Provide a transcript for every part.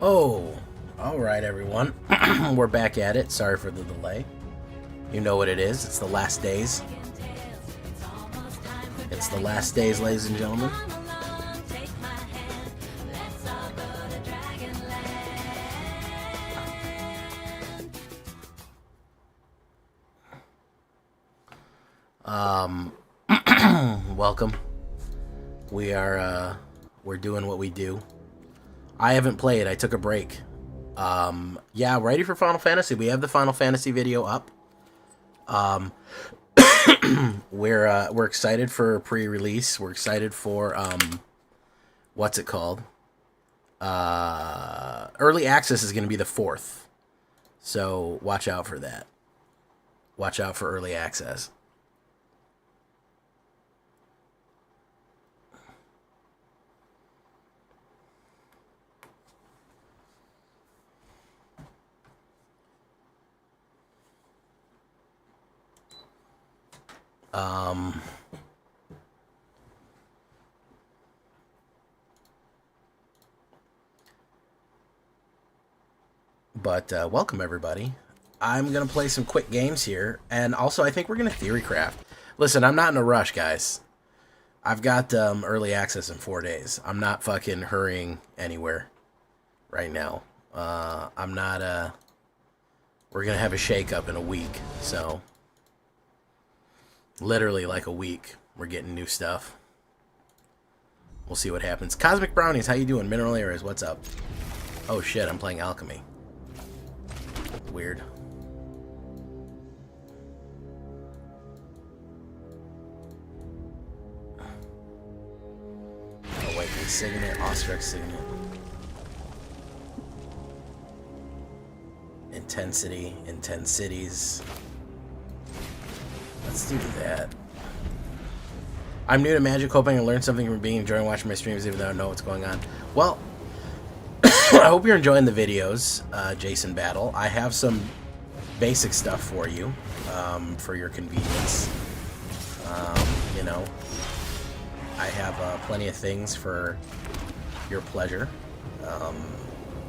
Oh, alright everyone. We're back at it. Sorry for the delay. You know what it is. It's the last days. It's the last days, ladies and gentlemen. Welcome. We're doing what we do. I haven't played. I took a break. Yeah, ready for Final Fantasy. We have the Final Fantasy video up. We're excited for pre-release. We're excited for what's it called? Early access is going to be the 4th. So watch out for that. Watch out for early access. But welcome everybody. I'm gonna play some quick games here, and also I think we're gonna theorycraft. Listen, I'm not in a rush, guys. I've got early access in 4 days. I'm not fucking hurrying anywhere right now. I'm not. We're gonna have a shake-up in a week, so literally like a week. We're getting new stuff. We'll see what happens. Cosmic Brownies, how you doing? Mineral Areas, what's up? Oh shit, I'm playing Alchemy. Weird. Oh wait, the Signet, Ostrich Signet. Intensity, Intensities. Let's do that. I'm new to Magic, hoping I learn something from being enjoying watching my streams even though I don't know what's going on. Well, I hope you're enjoying the videos, Jason Battle. I have some basic stuff for you, for your convenience. You know, I have plenty of things for your pleasure,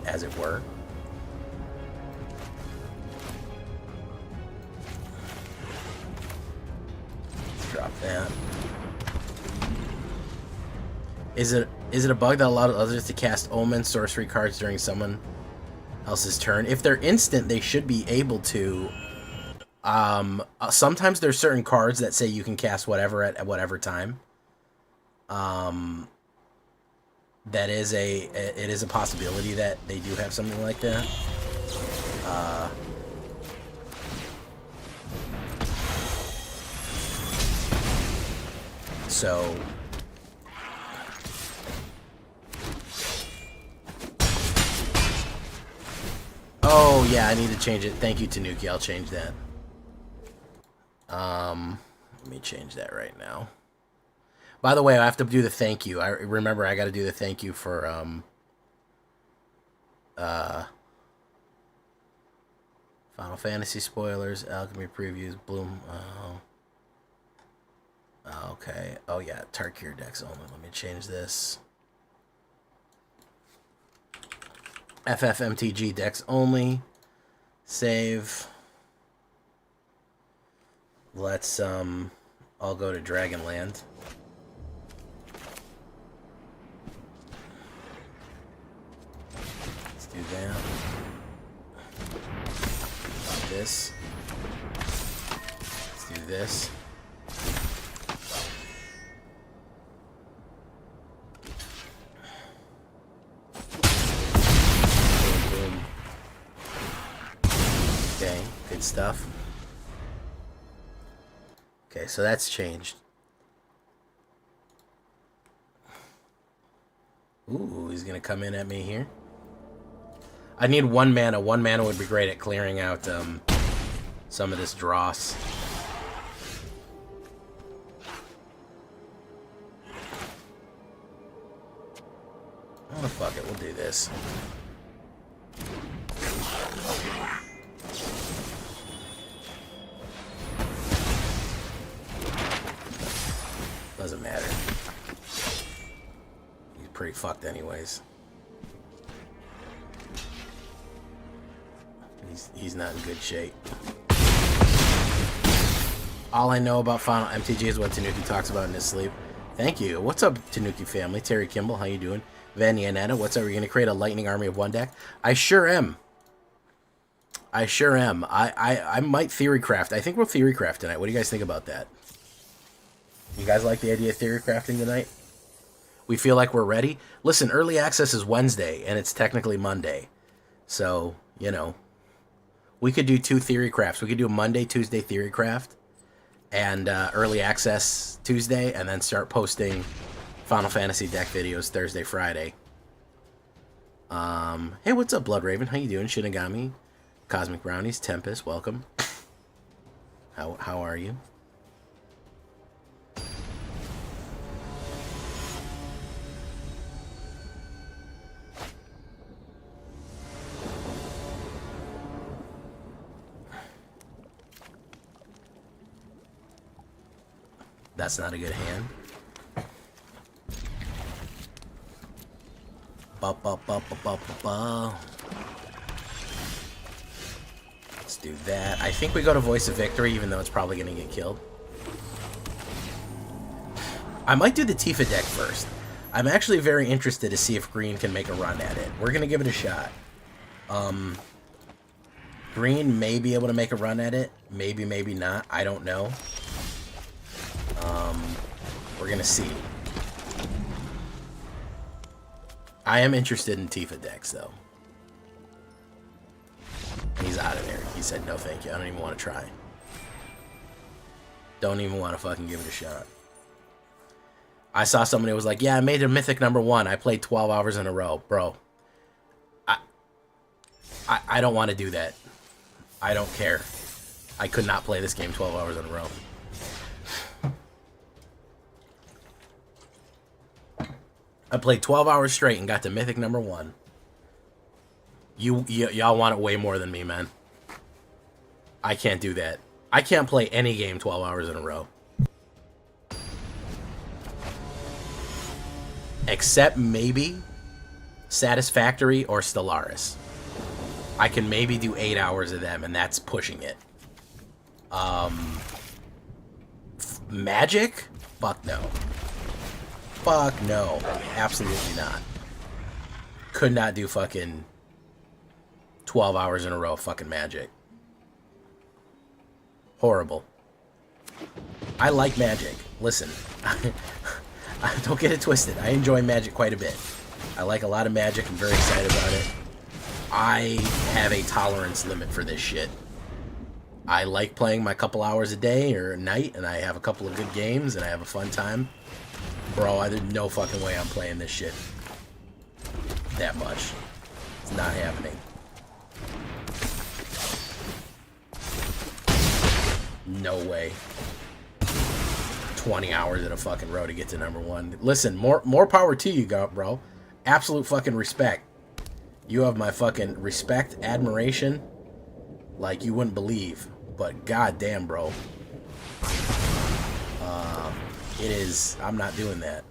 as it were. Let's drop that. Is it a bug that allowed others to cast Omen sorcery cards during someone else's turn? If they're instant, they should be able to. Sometimes there's certain cards that say you can cast whatever at whatever time. That is it is a possibility that they do have something like that. So. Oh, yeah, I need to change it. Thank you, Tanuki. I'll change that. Let me change that right now. By the way, I have to do the thank you. I remember I got to do the thank you for, Final Fantasy spoilers, Alchemy previews, Bloom. Okay. Oh, yeah, Tarkir decks only. Let me change this. FFMTG decks only. Save. Let's I'll go to Dragonland. Let's do that. Got this. Let's do this. Okay, good stuff. Okay, so that's changed. Ooh, he's gonna come in at me here. I need 1 mana. 1 mana would be great at clearing out some of this dross. Oh, fuck it, we'll do this. Doesn't matter. He's pretty fucked anyways. he's not in good shape. All I know about Final MTG is what Tanuki talks about in his sleep. Thank you. What's up, Tanuki family? Terry Kimball, how you doing? Vanny and Anna, what's up? Are you going to create a lightning army of one deck? I sure am. I sure am. I might theorycraft. I think we'll theorycraft tonight. What do you guys think about that? You guys like the idea of theorycrafting tonight? We feel like we're ready? Listen, early access is Wednesday, and it's technically Monday. So, you know, we could do 2 theory crafts. We could do a Monday, Tuesday theory craft, and early access Tuesday, and then start posting Final Fantasy deck videos Thursday, Friday. Hey, what's up, Blood Raven? How you doing? Shinigami, Cosmic Brownies, Tempest, welcome. How are you? That's not a good hand. Let's do that. I think we go to Voice of Victory, even though it's probably going to get killed. I might do the Tifa deck first. I'm actually very interested to see if Green can make a run at it. We're going to give it a shot. Green may be able to make a run at it. Maybe, maybe not. I don't know. We're going to see. I am interested in Tifa decks, though. He's out of there. He said, no thank you. I don't even want to try. Don't even want to fucking give it a shot. I saw somebody who was like, yeah, I made a mythic #1. I played 12 hours in a row. Bro, I don't want to do that. I don't care. I could not play this game 12 hours in a row. I played 12 hours straight and got to mythic #1. Y'all want it way more than me, man. I can't do that. I can't play any game 12 hours in a row. Except maybe Satisfactory or Stellaris. I can maybe do 8 hours of them, and that's pushing it. Magic? Fuck no. Fuck no. Absolutely not. Could not do fucking 12 hours in a row of fucking Magic. Horrible. I like Magic. Listen. Don't get it twisted. I enjoy Magic quite a bit. I like a lot of Magic. I'm very excited about it. I have a tolerance limit for this shit. I like playing my couple hours a day or a night, and I have a couple of good games, and I have a fun time. Bro, there's no fucking way I'm playing this shit that much. It's not happening. No way. 20 hours in a fucking row to get to #1. Listen, more power to you, bro. Absolute fucking respect. You have my fucking respect, admiration, like you wouldn't believe. But goddamn, bro. It is... I'm not doing that.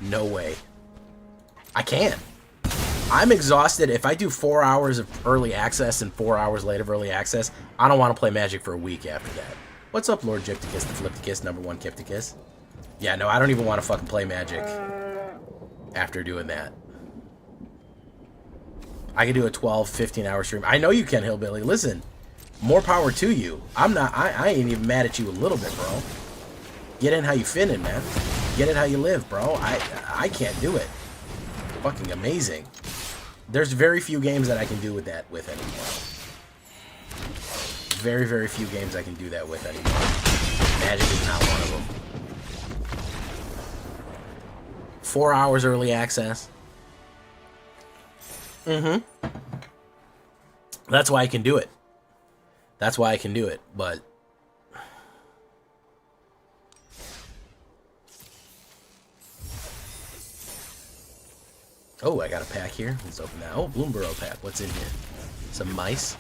No way. I can't. I'm exhausted. If I do 4 hours of early access and 4 hours late of early access, I don't want to play Magic for a week after that. What's up, Lord Gypticus, the Flipticus, #1 Kipticus? Yeah, no, I don't even want to fucking play Magic after doing that. I could do a 12, 15-hour stream. I know you can, Hillbilly. Listen, more power to you. I ain't even mad at you a little bit, bro. Get in how you fit in, man. Get it how you live, bro. I can't do it. Fucking amazing. There's very few games that I can do that with anymore. Very, very few games I can do that with anymore. Magic is not one of them. 4 hours early access. That's why I can do it. That's why I can do it, but... Oh, I got a pack here. Let's open that. Oh, Bloomborough pack. What's in here? Some mice.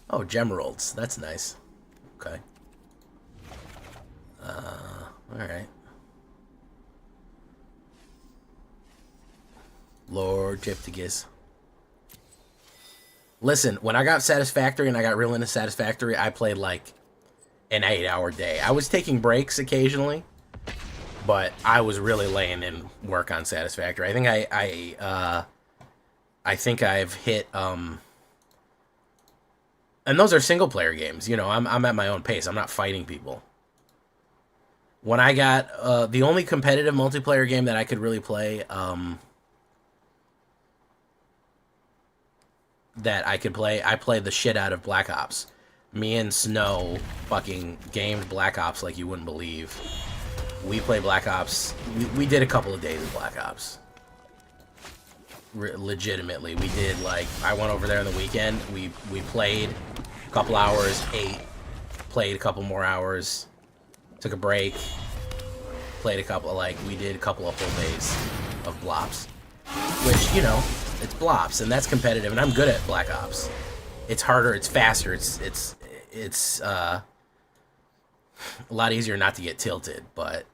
Oh, Gemeralds. That's nice. Okay. Alright. Lord Gyptigus. Listen, when I got Satisfactory and I got real into Satisfactory, I played like an 8-hour day. I was taking breaks occasionally, but I was really laying in work on Satisfactory. I think I think I've hit and those are single player games. You know, I'm at my own pace. I'm not fighting people. When I got the only competitive multiplayer game that I could really play I played the shit out of Black Ops. Me and Snow fucking gamed Black Ops like you wouldn't believe. We played Black Ops. We did a couple of days of Black Ops. Legitimately, we did, like, I went over there on the weekend. We played a couple hours, ate, played a couple more hours, took a break, played a couple, like, we did a couple of full days of Blops. Which, you know, it's Blops, and that's competitive, and I'm good at Black Ops. It's harder, it's faster, it's a lot easier not to get tilted, but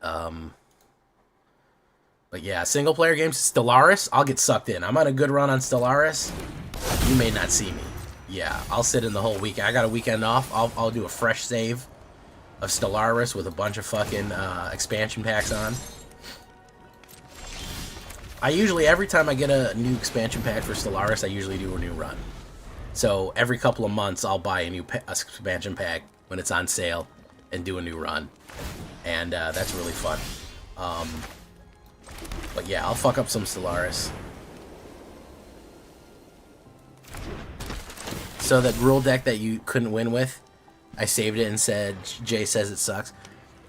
yeah, single player games, Stellaris, I'll get sucked in. I'm on a good run on Stellaris. You may not see me. Yeah, I'll sit in the whole weekend. I got a weekend off. I'll do a fresh save of Stellaris with a bunch of fucking expansion packs on. I usually, every time I get a new expansion pack for Stellaris, I usually do a new run. So every couple of months, I'll buy a new expansion pack when it's on sale and do a new run. And that's really fun. But yeah, I'll fuck up some Stellaris. So that rule deck that you couldn't win with, I saved it and said, Jay says it sucks.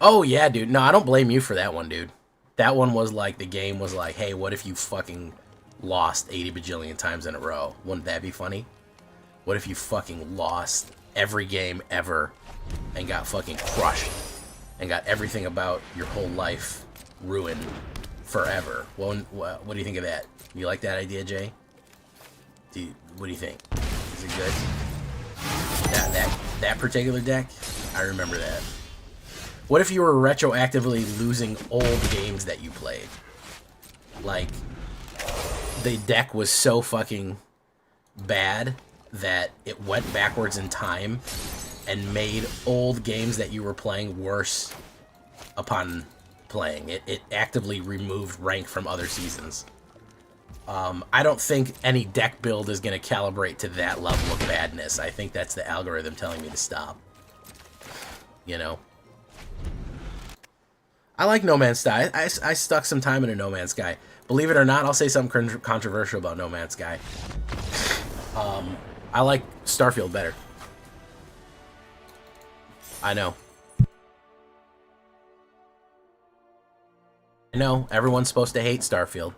Oh yeah, dude. No, I don't blame you for that one, dude. That one was like, the game was like, hey, what if you fucking lost 80 bajillion times in a row? Wouldn't that be funny? What if you fucking lost every game ever and got fucking crushed and got everything about your whole life ruined forever? Well, what do you think of that? You like that idea, Jay? What do you think? Is it good? That particular deck? I remember that. What if you were retroactively losing old games that you played? Like, the deck was so fucking bad that it went backwards in time and made old games that you were playing worse upon playing. It actively removed rank from other seasons. I don't think any deck build is going to calibrate to that level of badness. I think that's the algorithm telling me to stop. You know? I like No Man's Sky. I stuck some time into No Man's Sky. Believe it or not, I'll say something controversial about No Man's Sky. I like Starfield better. I know. I know, everyone's supposed to hate Starfield.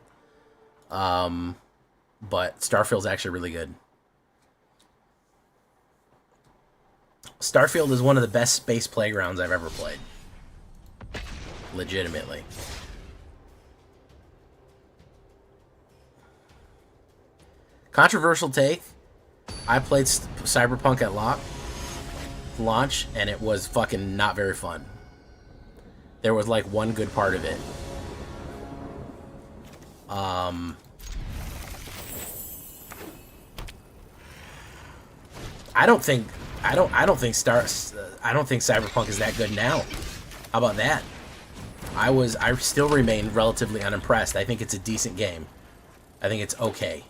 But Starfield's actually really good. Starfield is one of the best space playgrounds I've ever played. Legitimately. Controversial take. I played Cyberpunk at launch, and it was fucking not very fun. There was like one good part of it. I don't think Cyberpunk is that good now. How about that? I still remain relatively unimpressed. I think it's a decent game. I think it's okay.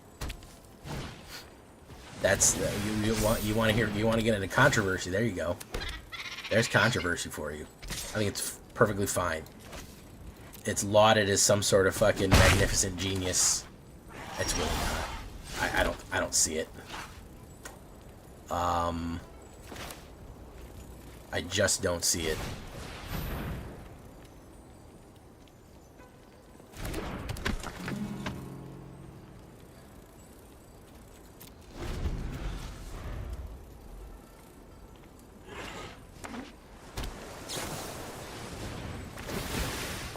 That's you want to get into controversy. There you go. There's controversy for you. I think it's perfectly fine. It's lauded as some sort of fucking magnificent genius. It's really not. I don't see it. I just don't see it.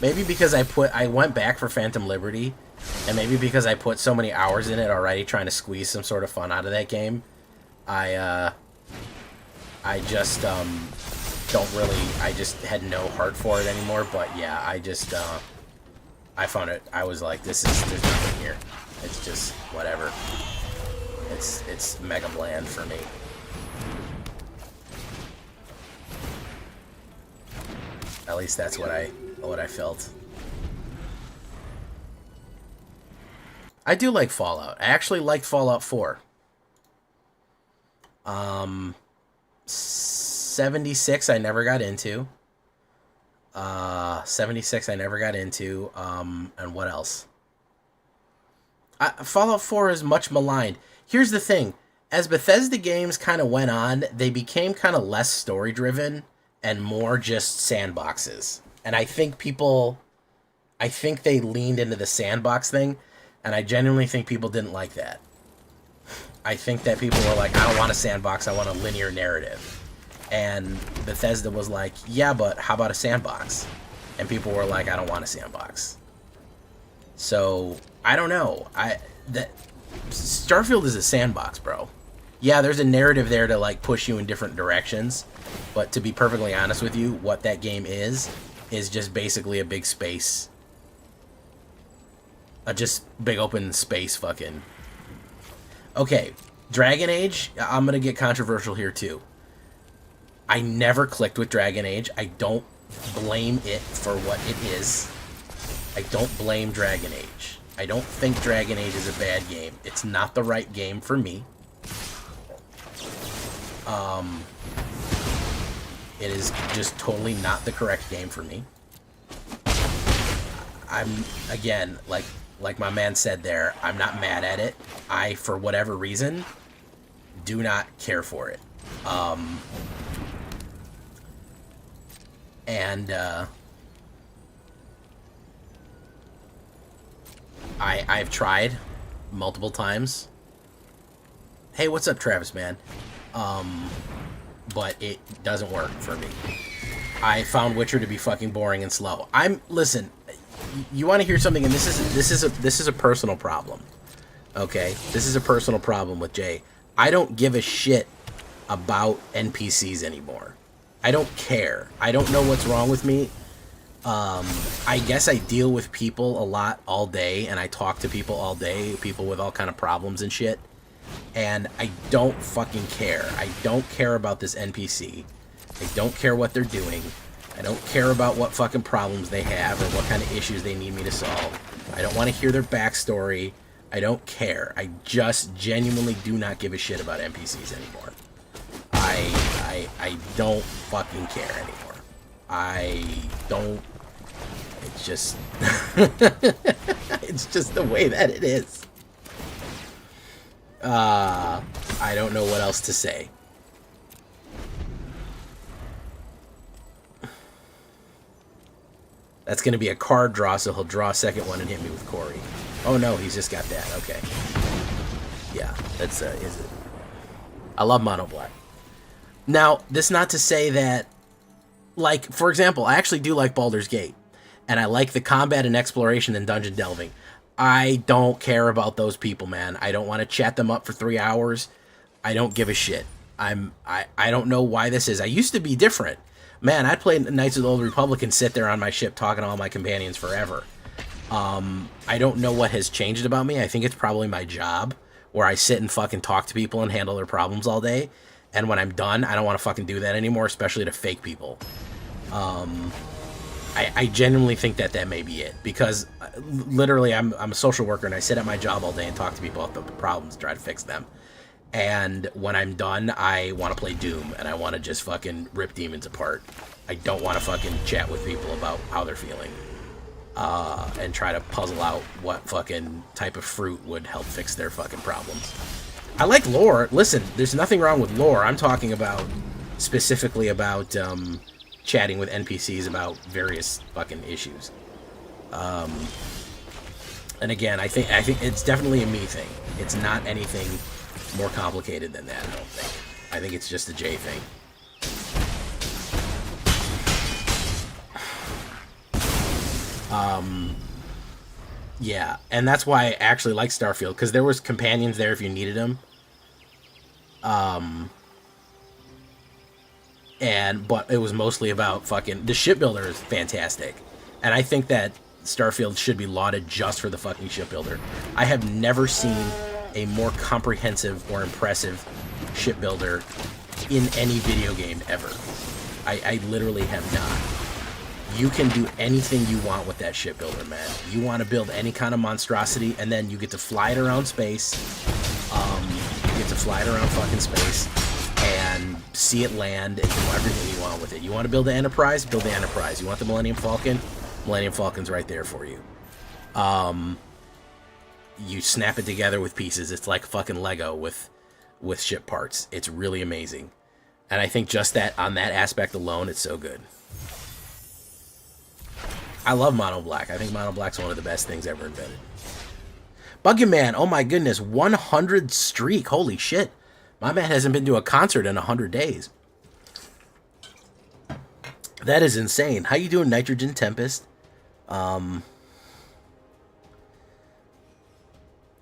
Maybe because I went back for Phantom Liberty, and maybe because I put so many hours in it already trying to squeeze some sort of fun out of that game, I just I just had no heart for it anymore. But yeah, I found it. I was like, there's nothing here. It's just whatever. It's mega bland for me. At least that's what I felt. I do like Fallout. I actually liked Fallout 4. 76 I never got into. 76 I never got into. And what else? Fallout 4 is much maligned. Here's the thing. As Bethesda games kind of went on, they became kind of less story-driven and more just sandboxes. And I think they leaned into the sandbox thing, and I genuinely think people didn't like that. I think that people were like, I don't want a sandbox, I want a linear narrative. And Bethesda was like, yeah, but how about a sandbox? And people were like, I don't want a sandbox. So, I don't know. Starfield is a sandbox, bro. Yeah, there's a narrative there to like push you in different directions, but to be perfectly honest with you, what that game is just basically a big space. Just big open space fucking. Okay, Dragon Age, I'm gonna get controversial here too. I never clicked with Dragon Age. I don't blame it for what it is. I don't blame Dragon Age. I don't think Dragon Age is a bad game. It's not the right game for me. It is just totally not the correct game for me. I'm, again, like my man said there, I'm not mad at it. I, for whatever reason, do not care for it. I've tried multiple times. Hey, what's up, Travis, man? But it doesn't work for me. I found Witcher to be fucking boring and slow. Listen, you want to hear something, and this is a personal problem. Okay? This is a personal problem with Jay. I don't give a shit about NPCs anymore. I don't care. I don't know what's wrong with me. I guess I deal with people a lot all day, and I talk to people all day, people with all kind of problems and shit. And I don't fucking care. I don't care about this NPC. I don't care what they're doing. I don't care about what fucking problems they have or what kind of issues they need me to solve. I don't want to hear their backstory. I don't care. I just genuinely do not give a shit about NPCs anymore. I don't fucking care anymore. I don't... It's just... it's just the way that it is. I don't know what else to say. That's going to be a card draw, so he'll draw a second one and hit me with Corey. Oh no, he's just got that. Okay. Yeah, that's, is it? I love Mono Black. Now, this not to say that, like, for example, I actually do like Baldur's Gate. And I like the combat and exploration and dungeon delving. I don't care about those people, man. I don't want to chat them up for 3 hours. I don't give a shit. I don't know why this is. I used to be different. Man, I'd play Knights of the Old Republic and sit there on my ship talking to all my companions forever. I don't know what has changed about me. I think it's probably my job, where I sit and fucking talk to people and handle their problems all day. And when I'm done, I don't want to fucking do that anymore, especially to fake people. I genuinely think that may be it, because literally I'm a social worker and I sit at my job all day and talk to people about the problems, try to fix them. And when I'm done, I want to play Doom and I want to just fucking rip demons apart. I don't want to fucking chat with people about how they're feeling. And try to puzzle out what fucking type of fruit would help fix their fucking problems. I like lore. Listen, there's nothing wrong with lore. I'm talking about specifically about chatting with NPCs about various fucking issues. And again, I think it's definitely a me thing. It's not anything more complicated than that, I don't think. I think it's just a J thing. Yeah, and that's why I actually like Starfield, because there was companions there if you needed them. but it was mostly about fucking... The shipbuilder is fantastic. And I think that Starfield should be lauded just for the fucking shipbuilder. I have never seen a more comprehensive or impressive shipbuilder in any video game ever. I literally have not. You can do anything you want with that shipbuilder, man. You want to build any kind of monstrosity, and then you get to fly it around space. You get to fly it around fucking space and see it land and do everything you want with it. You want to build the Enterprise? Build the Enterprise. You want the Millennium Falcon? Millennium Falcon's right there for you. You snap it together with pieces. It's like fucking Lego with ship parts. It's really amazing. And I think just that, on that aspect alone, it's so good. I love Mono Black. I think Mono Black's one of the best things ever invented. Buggy Man, oh my goodness, 100 streak. Holy shit. My man hasn't been to a concert in 100 days. That is insane. How you doing, Nitrogen Tempest?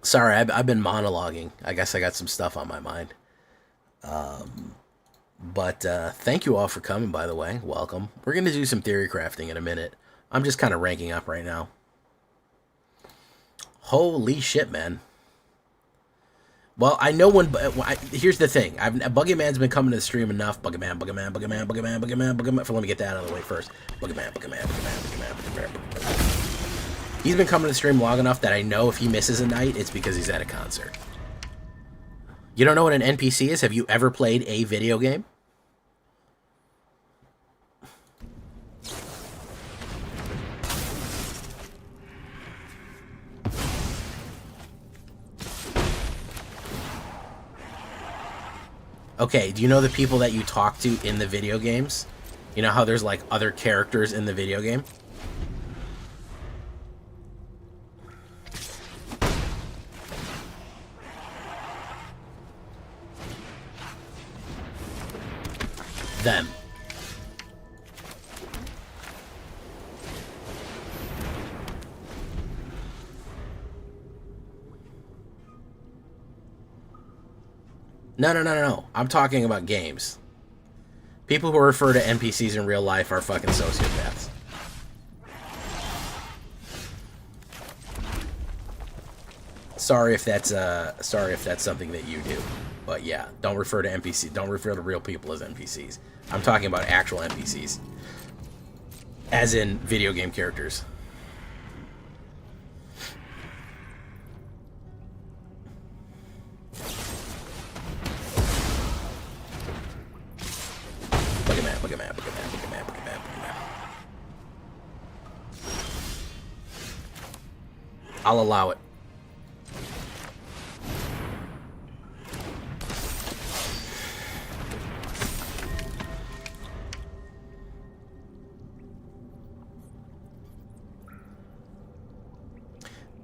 Sorry, I've been monologuing. I guess I got some stuff on my mind. But thank you all for coming, by the way. Welcome. We're going to do some theory crafting in a minute. I'm just kind of ranking up right now. Holy shit, man. Well, I know when... here's the thing. Buggy Man's been coming to the stream enough. Buggy Man. Let me get that out of the way first. Buggy Man. He's been coming to the stream long enough that I know if he misses a night, it's because he's at a concert. You don't know what an NPC is? Have you ever played a video game? Okay, do you know the people that you talk to in the video games? You know how there's like other characters in the video game? Them. No. I'm talking about games. People who refer to NPCs in real life are fucking sociopaths. Sorry if that's something that you do. But yeah, don't refer to NPCs. Don't refer to real people as NPCs. I'm talking about actual NPCs. As in video game characters. Look at man. I'll allow it.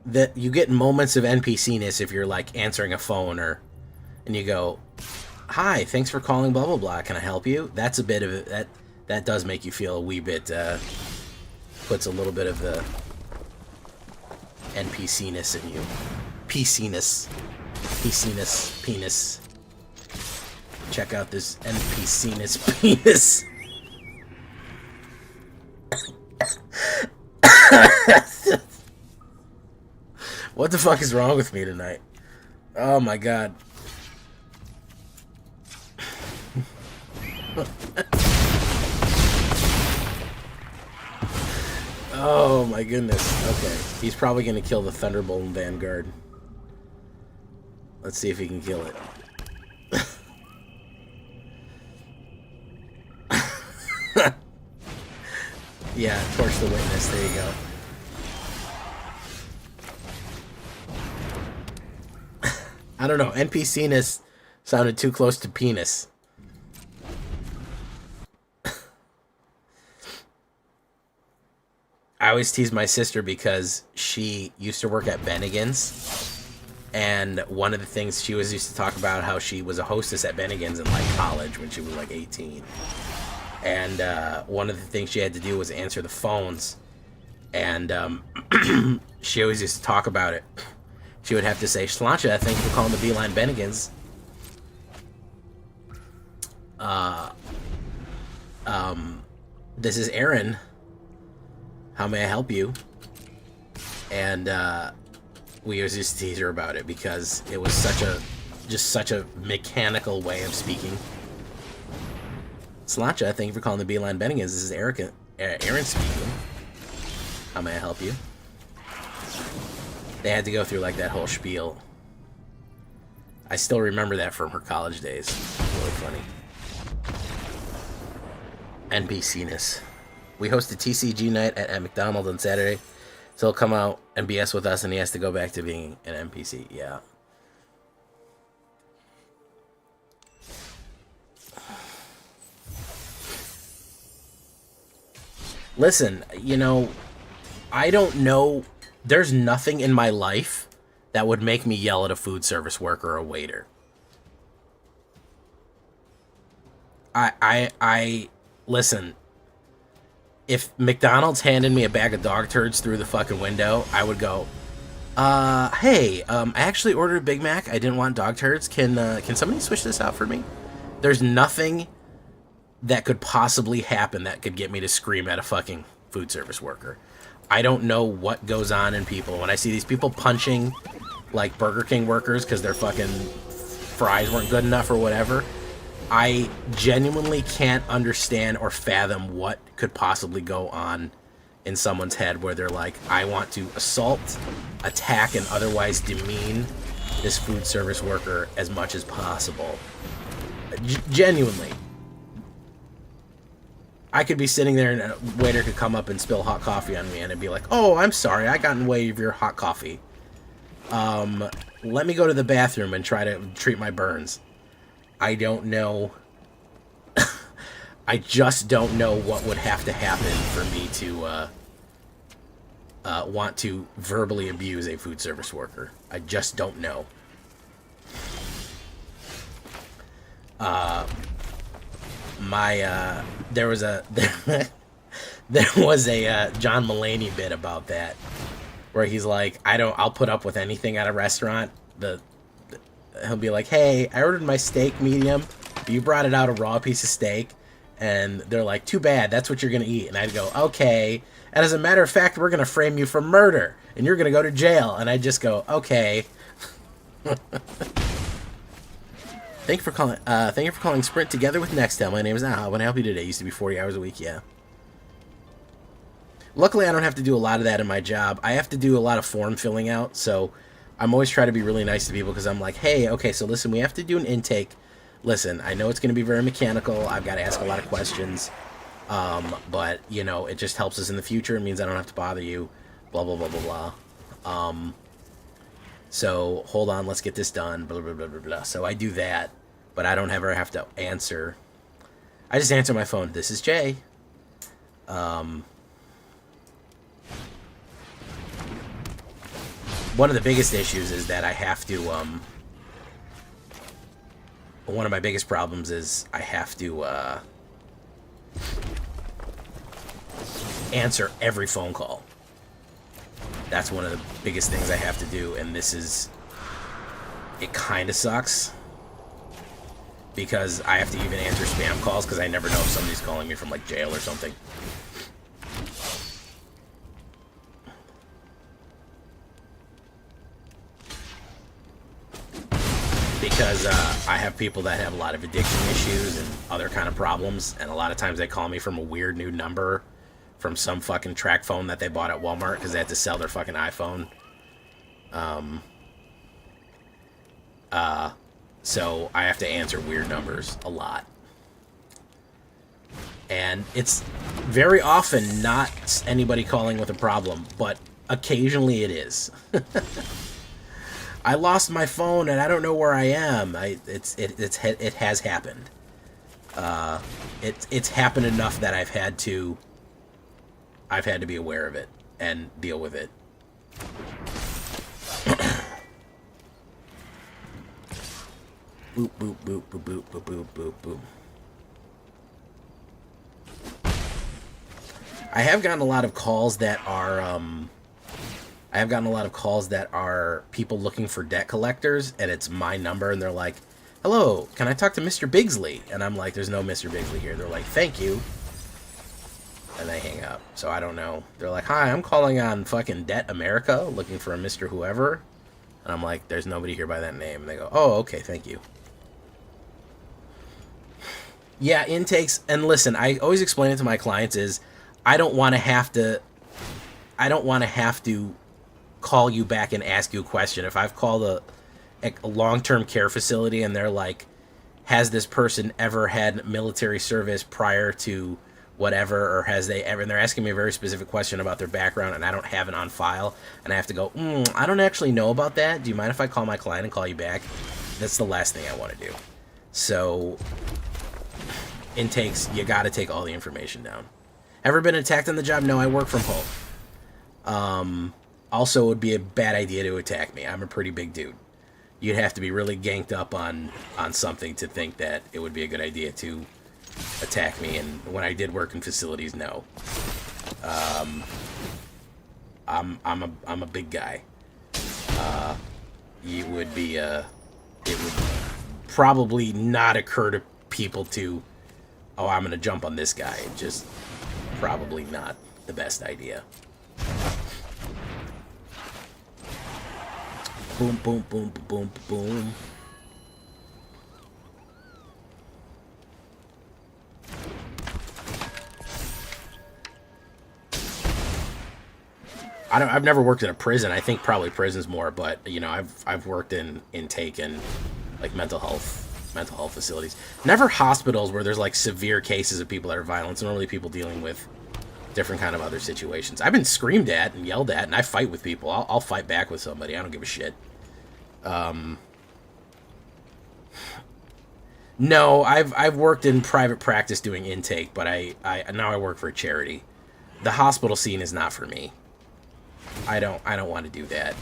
That you get moments of NPC-ness if you're like answering a phone and you go, "Hi, thanks for calling blah blah blah. Can I help you?" That's a bit of it. That does make you feel a wee bit. Puts a little bit of the NPC-ness in you. PC-ness, penis. Check out this NPC-ness penis. What the fuck is wrong with me tonight? Oh my god. Oh my goodness. Okay. He's probably gonna kill the Thunderbolt and Vanguard. Let's see if he can kill it. Yeah, torch the witness. There you go. I don't know. NPC-ness sounded too close to penis. I always tease my sister because she used to work at Bennigan's, and one of the things she was used to talk about how she was a hostess at Bennigan's in like college when she was like 18, and one of the things she had to do was answer the phones, and she always used to talk about it. She would have to say, "Slancha, thank you for calling the Beeline Bennigan's. This is Aaron. How may I help you? And we was just tease her about it because it was such a mechanical way of speaking. Sláinte, thank you for calling the Beeline Benningans. This is Aaron speaking. How may I help you? They had to go through like that whole spiel. I still remember that from her college days. Really funny. NPC-ness. We hosted TCG night at McDonald's on Saturday. So he'll come out and BS with us and he has to go back to being an NPC. Yeah. Listen, you know, I don't know. There's nothing in my life that would make me yell at a food service worker or a waiter. I listen. If McDonald's handed me a bag of dog turds through the fucking window, I would go, hey, I actually ordered a Big Mac. I didn't want dog turds. Can somebody switch this out for me? There's nothing that could possibly happen that could get me to scream at a fucking food service worker. I don't know what goes on in people. When I see these people punching, like, Burger King workers because their fucking fries weren't good enough or whatever, I genuinely can't understand or fathom what could possibly go on in someone's head where they're like, I want to assault, attack, and otherwise demean this food service worker as much as possible. Genuinely. I could be sitting there and a waiter could come up and spill hot coffee on me and I'd be like, oh, I'm sorry, I got in the way of your hot coffee. Let me go to the bathroom and try to treat my burns. I don't know. I just don't know what would have to happen for me to want to verbally abuse a food service worker. I just don't know. There was a John Mulaney bit about that where he's like, I'll put up with anything at a restaurant. He'll be like, hey, I ordered my steak medium, but you brought it out a raw piece of steak, and they're like, too bad, that's what you're gonna eat. And I'd go, okay, and as a matter of fact, we're gonna frame you for murder and you're gonna go to jail. And I just go, okay. Thank you for calling Sprint together with Nextel. My name is Al. How can I help you today? It used to be 40 hours a week, yeah. Luckily, I don't have to do a lot of that in my job. I have to do a lot of form filling out, so I'm always trying to be really nice to people because I'm like, hey, okay, so listen, we have to do an intake. Listen, I know it's going to be very mechanical. I've got to ask a lot of questions, but, you know, it just helps us in the future. It means I don't have to bother you, blah, blah, blah, blah, blah. So, hold on, let's get this done, blah, blah, blah, blah, blah. So I do that, but I don't ever have to answer. I just answer my phone. This is Jay. One of the biggest issues is that I have to, one of my biggest problems is I have to, answer every phone call. That's one of the biggest things I have to do, and it kind of sucks because I have to even answer spam calls because I never know if somebody's calling me from, like, jail or something. Because I have people that have a lot of addiction issues and other kind of problems, and a lot of times they call me from a weird new number from some fucking track phone that they bought at Walmart because they had to sell their fucking iPhone. So I have to answer weird numbers a lot. And it's very often not anybody calling with a problem, but occasionally it is. I lost my phone and I don't know where I am. It has happened. It's happened enough that I've had to be aware of it and deal with it. Boop boop boop boop boop boop boop boop boop. I have gotten a lot of calls that are people looking for debt collectors, and it's my number, and they're like, hello, can I talk to Mr. Bigsley? And I'm like, there's no Mr. Bigsley here. They're like, thank you. And they hang up. So I don't know. They're like, hi, I'm calling on fucking Debt America, looking for a Mr. Whoever. And I'm like, there's nobody here by that name. And they go, oh, okay, thank you. Yeah, intakes. And listen, I always explain it to my clients is, I don't want to have to call you back and ask you a question. If I've called a long-term care facility and they're like, has this person ever had military service prior to whatever, or has they ever, and they're asking me a very specific question about their background and I don't have it on file, and I have to go, I don't actually know about that. Do you mind if I call my client and call you back? That's the last thing I want to do. So, intakes, you got to take all the information down. Ever been attacked on the job? No, I work from home. Also, it would be a bad idea to attack me. I'm a pretty big dude. You'd have to be really ganked up on something to think that it would be a good idea to attack me. And when I did work in facilities, no. I'm a big guy. It would probably not occur to people to, oh, I'm gonna jump on this guy. Just probably not the best idea. Boom, boom, boom, boom, boom. I've never worked in a prison. I think probably prison's more, but you know, I've worked in intake and like mental health facilities. Never hospitals where there's like severe cases of people that are violent. It's normally people dealing with different kind of other situations. I've been screamed at and yelled at, and I fight with people. I'll fight back with somebody. I don't give a shit. No, I've worked in private practice doing intake, but now I work for a charity. The hospital scene is not for me. I don't want to do that.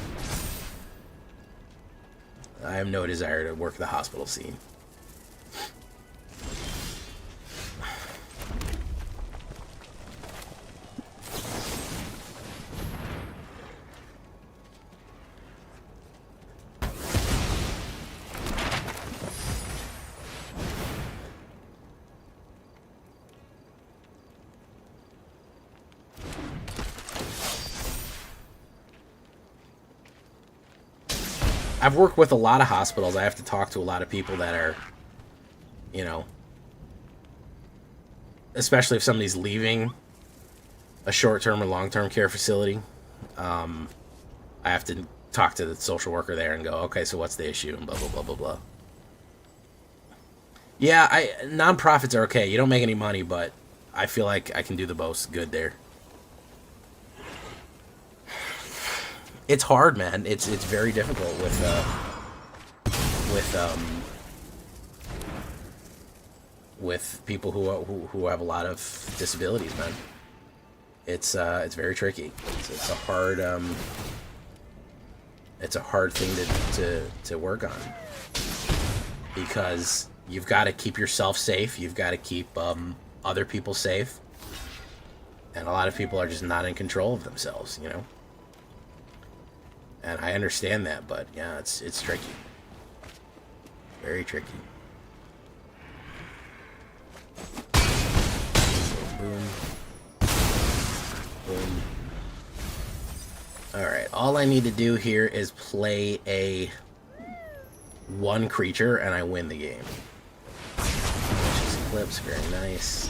I have no desire to work the hospital scene. I've worked with a lot of hospitals. I have to talk to a lot of people that are, you know, especially if somebody's leaving a short-term or long-term care facility. I have to talk to the social worker there and go, okay, so what's the issue? And blah, blah, blah, blah, blah. Yeah, nonprofits are okay. You don't make any money, but I feel like I can do the most good there. It's hard, man. It's very difficult with people who have a lot of disabilities, man. It's very tricky. It's a hard thing to work on, because you've got to keep yourself safe. You've got to keep other people safe, and a lot of people are just not in control of themselves, you know. And I understand that, but yeah, it's tricky. Very tricky. Boom. Boom. Alright, all I need to do here is play one creature and I win the game. Just clips, very nice.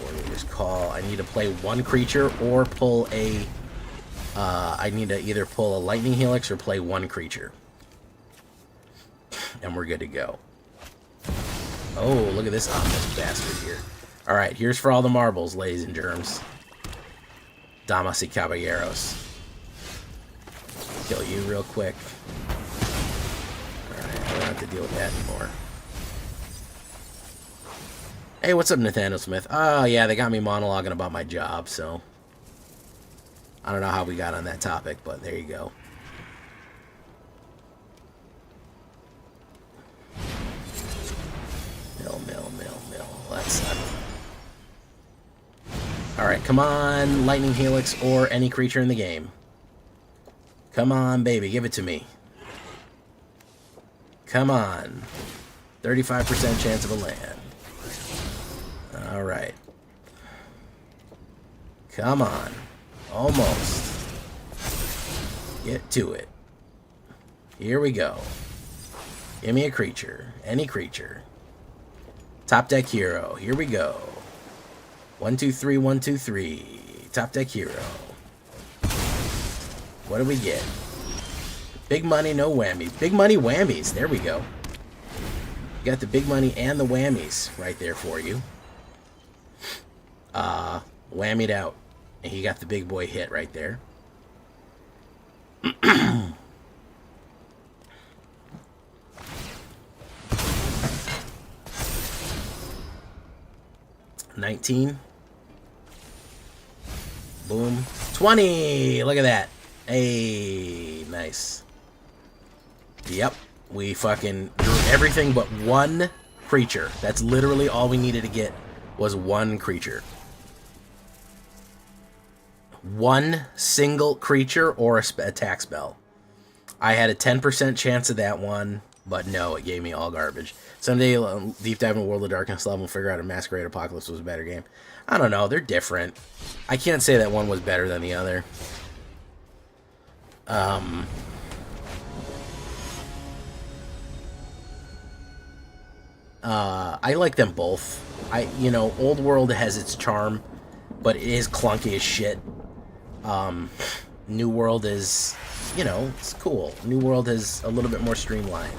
Warrior's Call. I need to play one creature or pull a I need to either pull a Lightning Helix or play one creature. And we're good to go. Oh, look at this ominous bastard here. Alright, here's for all the marbles, ladies and germs. Damas y caballeros. Kill you real quick. Alright, I don't have to deal with that anymore. Hey, what's up, Nathaniel Smith? Oh, yeah, they got me monologuing about my job, so... I don't know how we got on that topic, but there you go. Mill. That's alright, come on, Lightning Helix or any creature in the game. Come on, baby, give it to me. Come on. 35% chance of a land. Alright. Come on. Almost. Get to it. Here we go. Give me a creature. Any creature. Top deck hero. Here we go. 1, 2, 3, 1, 2, 3. Top deck hero. What do we get? Big money, no whammies. Big money whammies. There we go. You got the big money and the whammies right there for you. Whammied out. And he got the big boy hit right there. 19. Boom. 20! Look at that. Hey, nice. Yep. We fucking drew everything but one creature. That's literally all we needed to get was one creature. One single creature or attack spell. I had a 10% chance of that one, but no, it gave me all garbage. Someday, deep dive in World of Darkness level and figure out if Masquerade Apocalypse was a better game. I don't know, they're different. I can't say that one was better than the other. I like them both. You know, Old World has its charm, but it is clunky as shit. New World is, you know, it's cool. New World is a little bit more streamlined.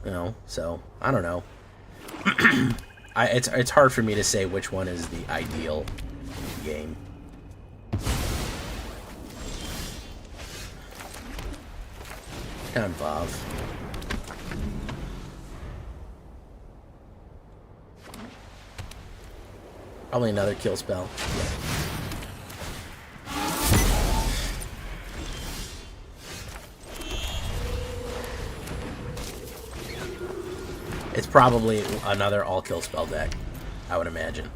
You know, so I don't know. It's hard for me to say which one is the ideal game. Convolve. Probably another kill spell. Yeah. It's probably another all-kill spell deck, I would imagine.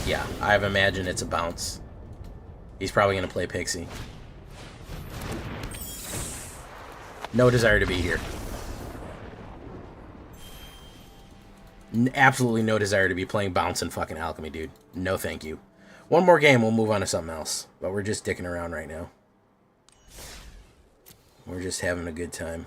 Yeah, I've imagined it's a bounce. He's probably going to play Pixie. No desire to be here. Absolutely no desire to be playing Bounce and fucking Alchemy, dude. No thank you. One more game, we'll move on to something else. But we're just dicking around right now. We're just having a good time.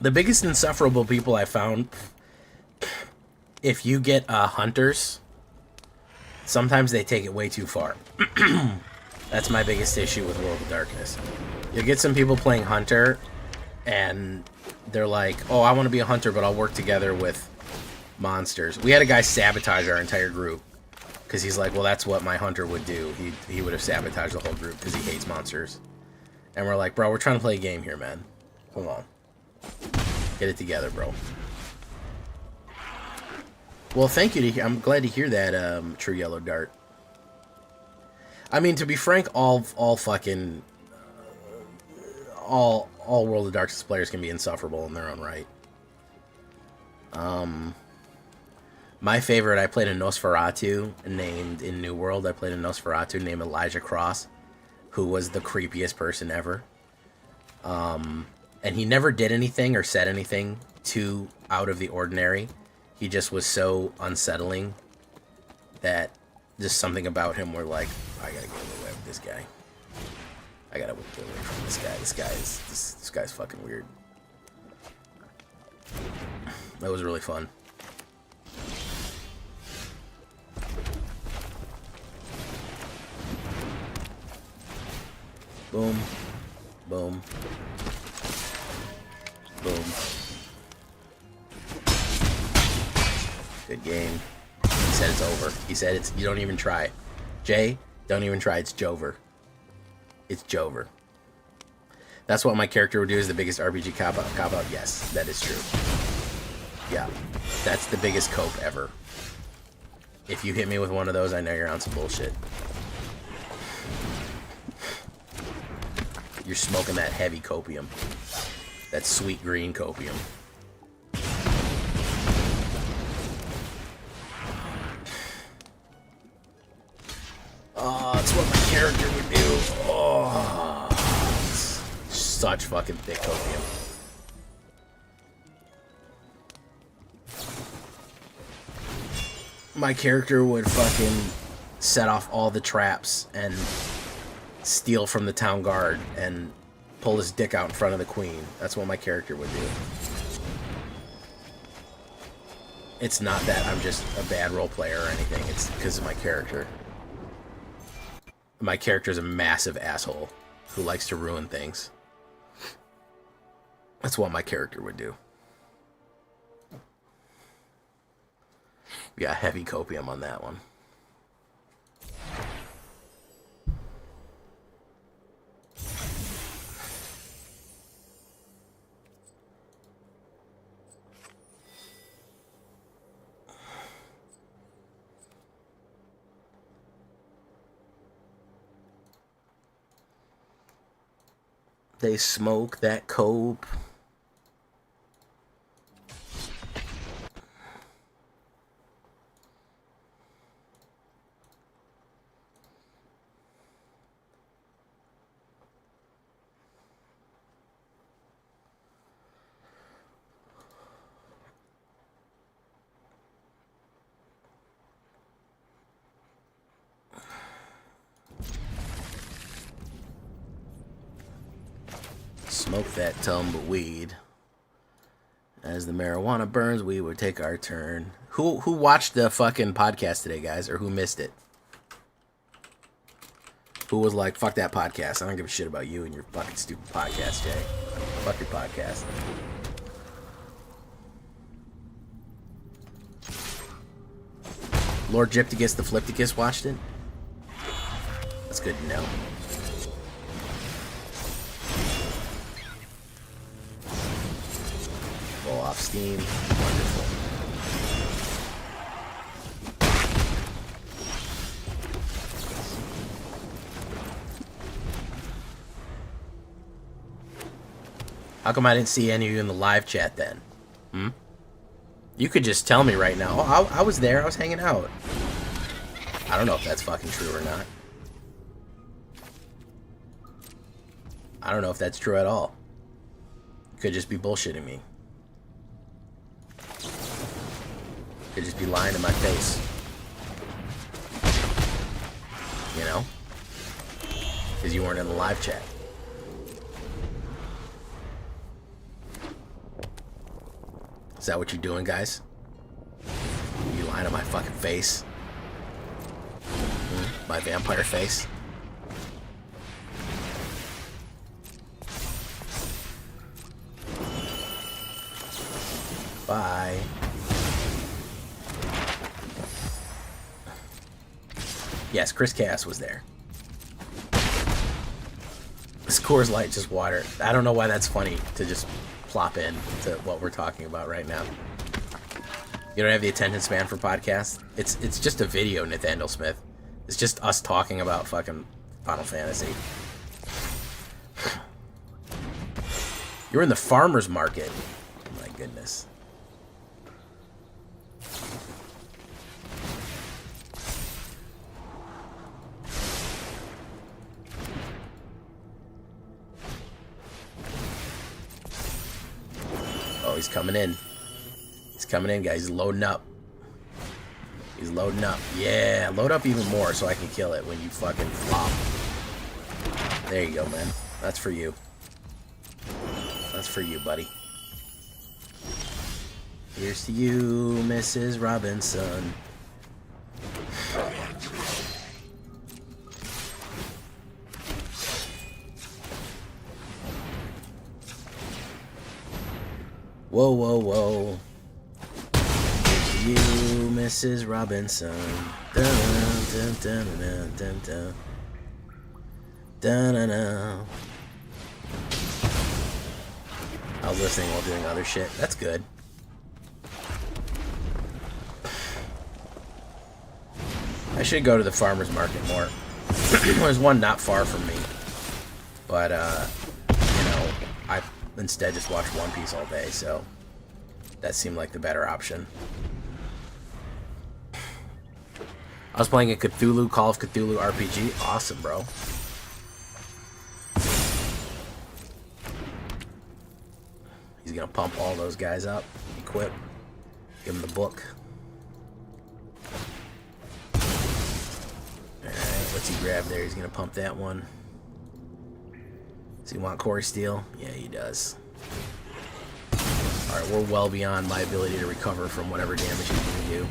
The biggest insufferable people I found, if you get hunters, sometimes they take it way too far. That's my biggest issue with World of Darkness. You'll get some people playing hunter, and they're like, oh, I want to be a hunter, but I'll work together with monsters. We had a guy sabotage our entire group, because he's like, well, that's what my hunter would do. He would have sabotaged the whole group, because he hates monsters. And we're like, bro, we're trying to play a game here, man. Hold on. Get it together, bro. Well, thank you. I'm glad to hear that, True Yellow Dart. I mean, to be frank, all fucking... all World of Darkness players can be insufferable in their own right. My favorite, I played a Nosferatu named, in New World, I played a Nosferatu named Elijah Cross, who was the creepiest person ever. And he never did anything or said anything too out of the ordinary. He just was so unsettling that just something about him were like, I gotta get away with this guy. I gotta get away from this guy. This guy's fucking weird. That was really fun. Boom. Boom. Boom. Good game. He said it's over. He said it's, you don't even try. Jay, don't even try. It's Jover. It's Jover. That's what my character would do, is the biggest RPG cop-out. Yes, that is true. Yeah, that's the biggest cope ever. If you hit me with one of those, I know you're on some bullshit. You're smoking that heavy copium. That sweet green copium. Oh, that's what my character would do. Oh, such fucking thick copium. My character would fucking set off all the traps and steal from the town guard and pull his dick out in front of the queen. That's what my character would do. It's not that I'm just a bad role player or anything. It's because of my character. My character's a massive asshole who likes to ruin things. That's what my character would do. Yeah, heavy copium on that one. They smoke that cope. Smoke that tumbleweed. As the marijuana burns, we would take our turn. Who watched the fucking podcast today, guys? Or who missed it? Who was like, fuck that podcast. I don't give a shit about you and your fucking stupid podcast, Jay. Fuck your podcast. Lord Gypticus the Flipticus watched it? That's good to know. Off steam. Wonderful. How come I didn't see any of you in the live chat then? You could just tell me right now. Oh, I was there. I was hanging out. I don't know if that's fucking true or not. I don't know if that's true at all. You could just be bullshitting me. Could just be lying in my face. You know? Because you weren't in the live chat. Is that what you're doing, guys? You lying in my fucking face? My vampire face? Bye. Yes, Chris Cass was there. This Coors Light just water. I don't know why that's funny to just plop in to what we're talking about right now. You don't have the attention span for podcasts? It's just a video, Nathaniel Smith. It's just us talking about fucking Final Fantasy. You're in the farmer's market. Oh my goodness. He's coming in. He's coming in, guys. He's loading up. He's loading up. Yeah, load up even more so I can kill it when you fucking flop. There you go, man. That's for you. That's for you, buddy. Here's to you, Mrs. Robinson. Whoa, whoa, whoa. It's you, Mrs. Robinson. Dun, dun, dun, dun, dun, dun. Dun, dun, dun. I was listening while doing other shit. That's good. I should go to the farmer's market more. There's one not far from me. But, you know, I instead just watch One Piece all day, so that seemed like the better option. I was playing a Cthulhu, Call of Cthulhu RPG. Awesome, bro. He's gonna pump all those guys up. Equip. Give him the book. Alright, what's he grab there? He's gonna pump that one. Does he want Core Steel? Yeah, he does. Alright, we're well beyond my ability to recover from whatever damage he's gonna do.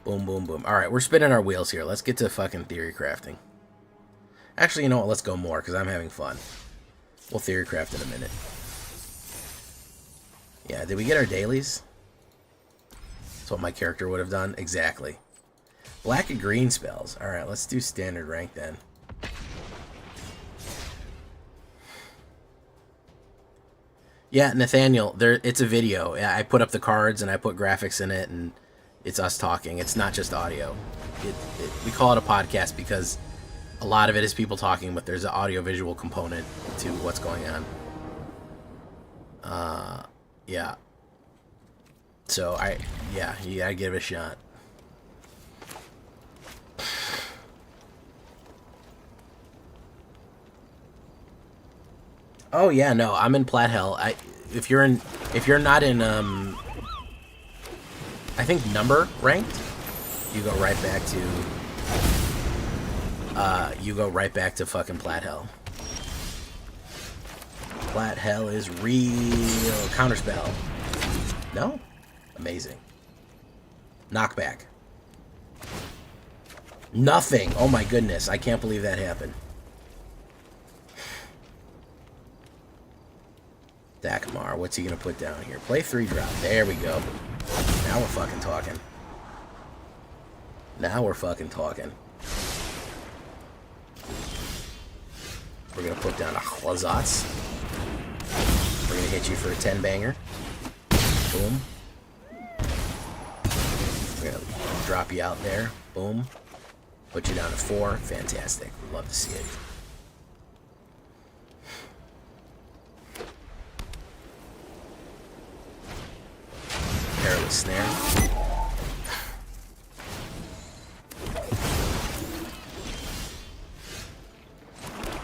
Boom, boom, boom. Alright, we're spinning our wheels here. Let's get to fucking theory crafting. Actually, you know what? Let's go more, because I'm having fun. We'll theory craft in a minute. Yeah, did we get our dailies? That's what my character would have done. Exactly. Black and green spells. Alright, let's do standard rank then. Yeah, Nathaniel, it's a video. Yeah, I put up the cards and I put graphics in it, and it's us talking. It's not just audio. We call it a podcast because a lot of it is people talking, but there's an audio-visual component to what's going on. Yeah. So, yeah, you gotta give it a shot. Oh, yeah, no, I'm in Plat Hell. If you're not in, I think number ranked, you go right back to fucking Plat Hell. Plat Hell is real. Counterspell. No? Amazing. Knockback. Nothing. Oh my goodness. I can't believe that happened. Dakamar. What's he going to put down here? Play 3-drop. There we go. Now we're fucking talking. Now we're fucking talking. We're going to put down a Chlazatz. We're going to hit you for a 10-banger. Boom. We're going to drop you out there. Boom. Put you down to 4. Fantastic. Love to see it. Perilous Snare.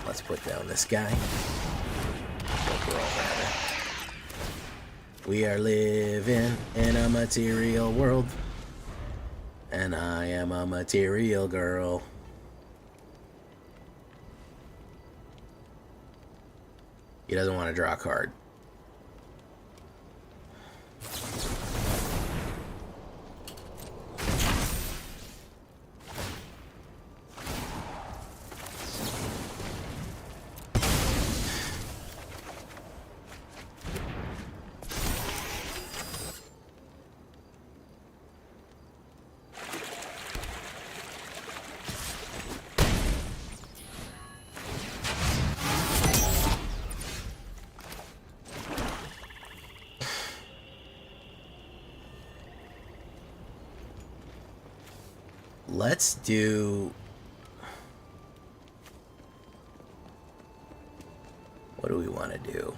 Let's put down this guy. We are living in a material world, and I am a material girl. He doesn't want to draw a card. Let's do... What do we want to do?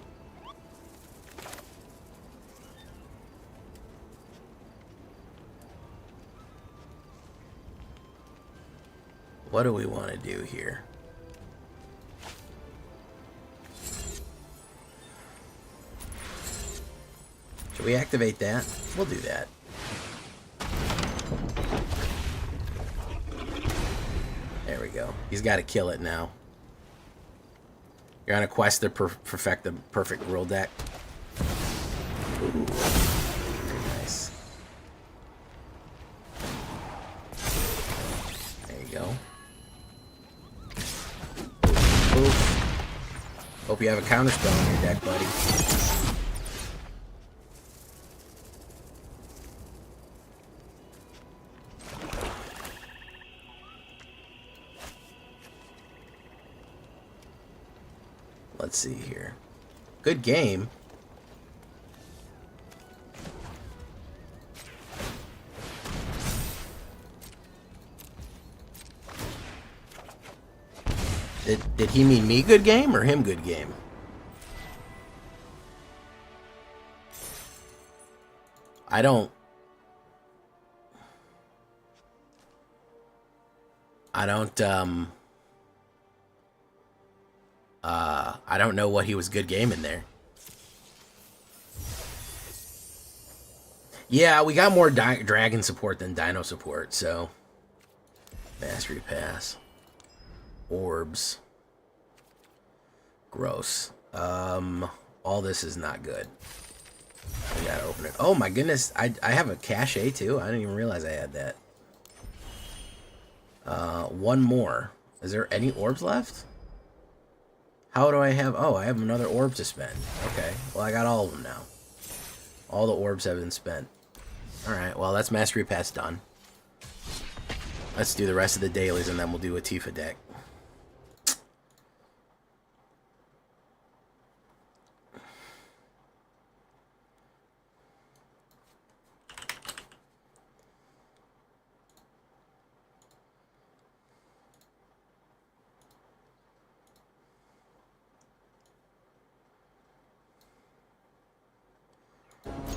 What do we want to do here? Should we activate that? We'll do that. There we go. He's got to kill it now. You're on a quest to perfect the perfect rule deck. Ooh, very nice. There you go. Hope you have a counterspell on your deck, buddy. Let's see here. Good game. Did he mean me good game or him good game? I don't know what he was good game in there. Yeah, we got more dragon support than dino support, so mastery pass. Orbs. Gross. All this is not good. I gotta open it. Oh my goodness, I have a cache too. I didn't even realize I had that. One more. Is there any orbs left? How do I have... Oh, I have another orb to spend. Okay, well I got all of them now. All the orbs have been spent. Alright, well that's Mastery Pass done. Let's do the rest of the dailies and then we'll do a Tifa deck.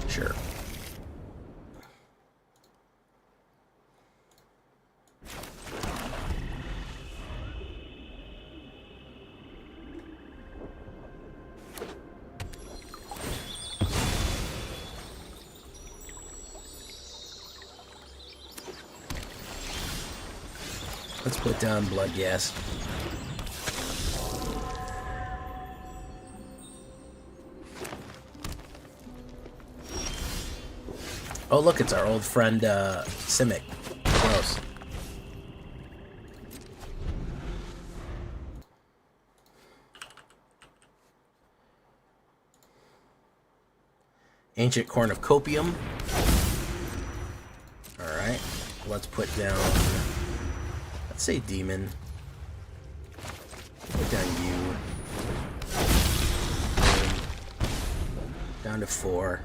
Sure. Let's put down blood gas. Oh, look, it's our old friend, Simic. Gross. Ancient Cornucopium. Alright. Let's put down... Let's say Demon. Put down you. Down to 4.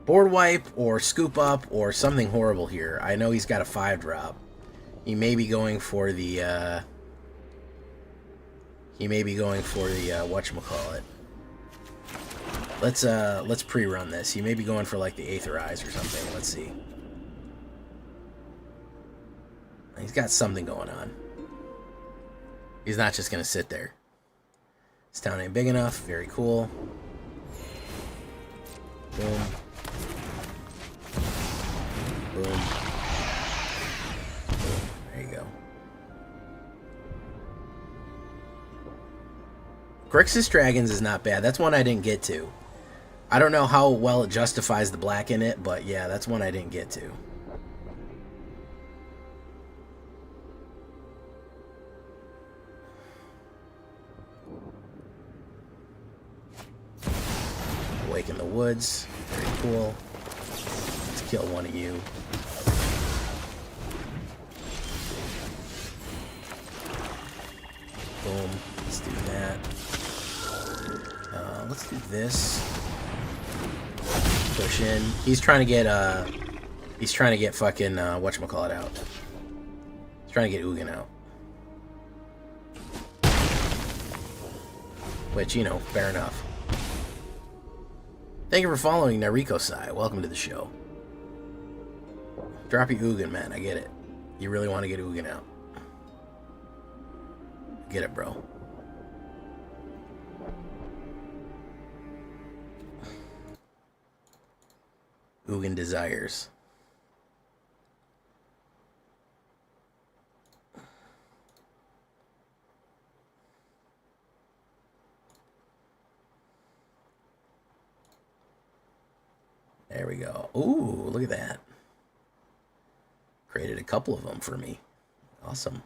Board wipe or scoop up or something horrible here. I know he's got a 5-drop. He may be going for the whatchamacallit. Let's pre-run this. He may be going for like the Aether Eyes or something. Let's see. He's got something going on. He's not just gonna sit there. This town ain't big enough. Very cool. Boom. Boom. Boom. There you go. Grixis Dragons is not bad. That's one I didn't get to. I don't know how well it justifies the black in it, but yeah, that's one I didn't get to. Awake in the Woods. Very cool. Let's kill one of you. Boom. Let's do that. Let's do this. Push in. He's trying to get fucking whatchamacallit out. He's trying to get Ugin out. Which, you know, fair enough. Thank you for following Nariko-sai. Welcome to the show. Drop your Ugin, man. I get it. You really want to get Ugin out. Get it, bro. Ugin desires. There we go. Ooh, look at that. Created a couple of them for me. Awesome.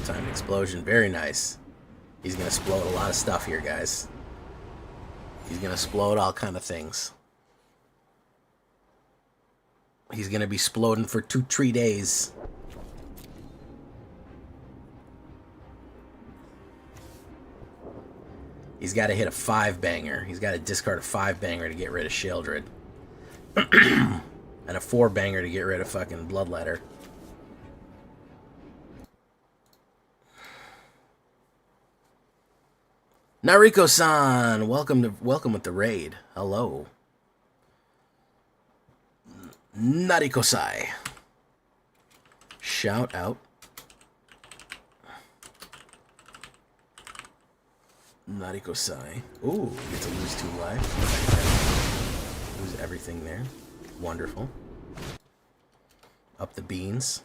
timed explosion. Very nice. He's going to explode a lot of stuff here, guys. He's going to explode all kind of things. He's going to be exploding for 2-3 days. He's got to hit a 5-banger. He's got to discard a 5-banger to get rid of Sheldred. And a 4-banger to get rid of fucking Bloodletter. Nariko-san, welcome with the raid. Hello. Nariko-sai. Shout out. Nariko-sai. Ooh, get to lose 2 life. Lose everything there. Wonderful. Up the beans.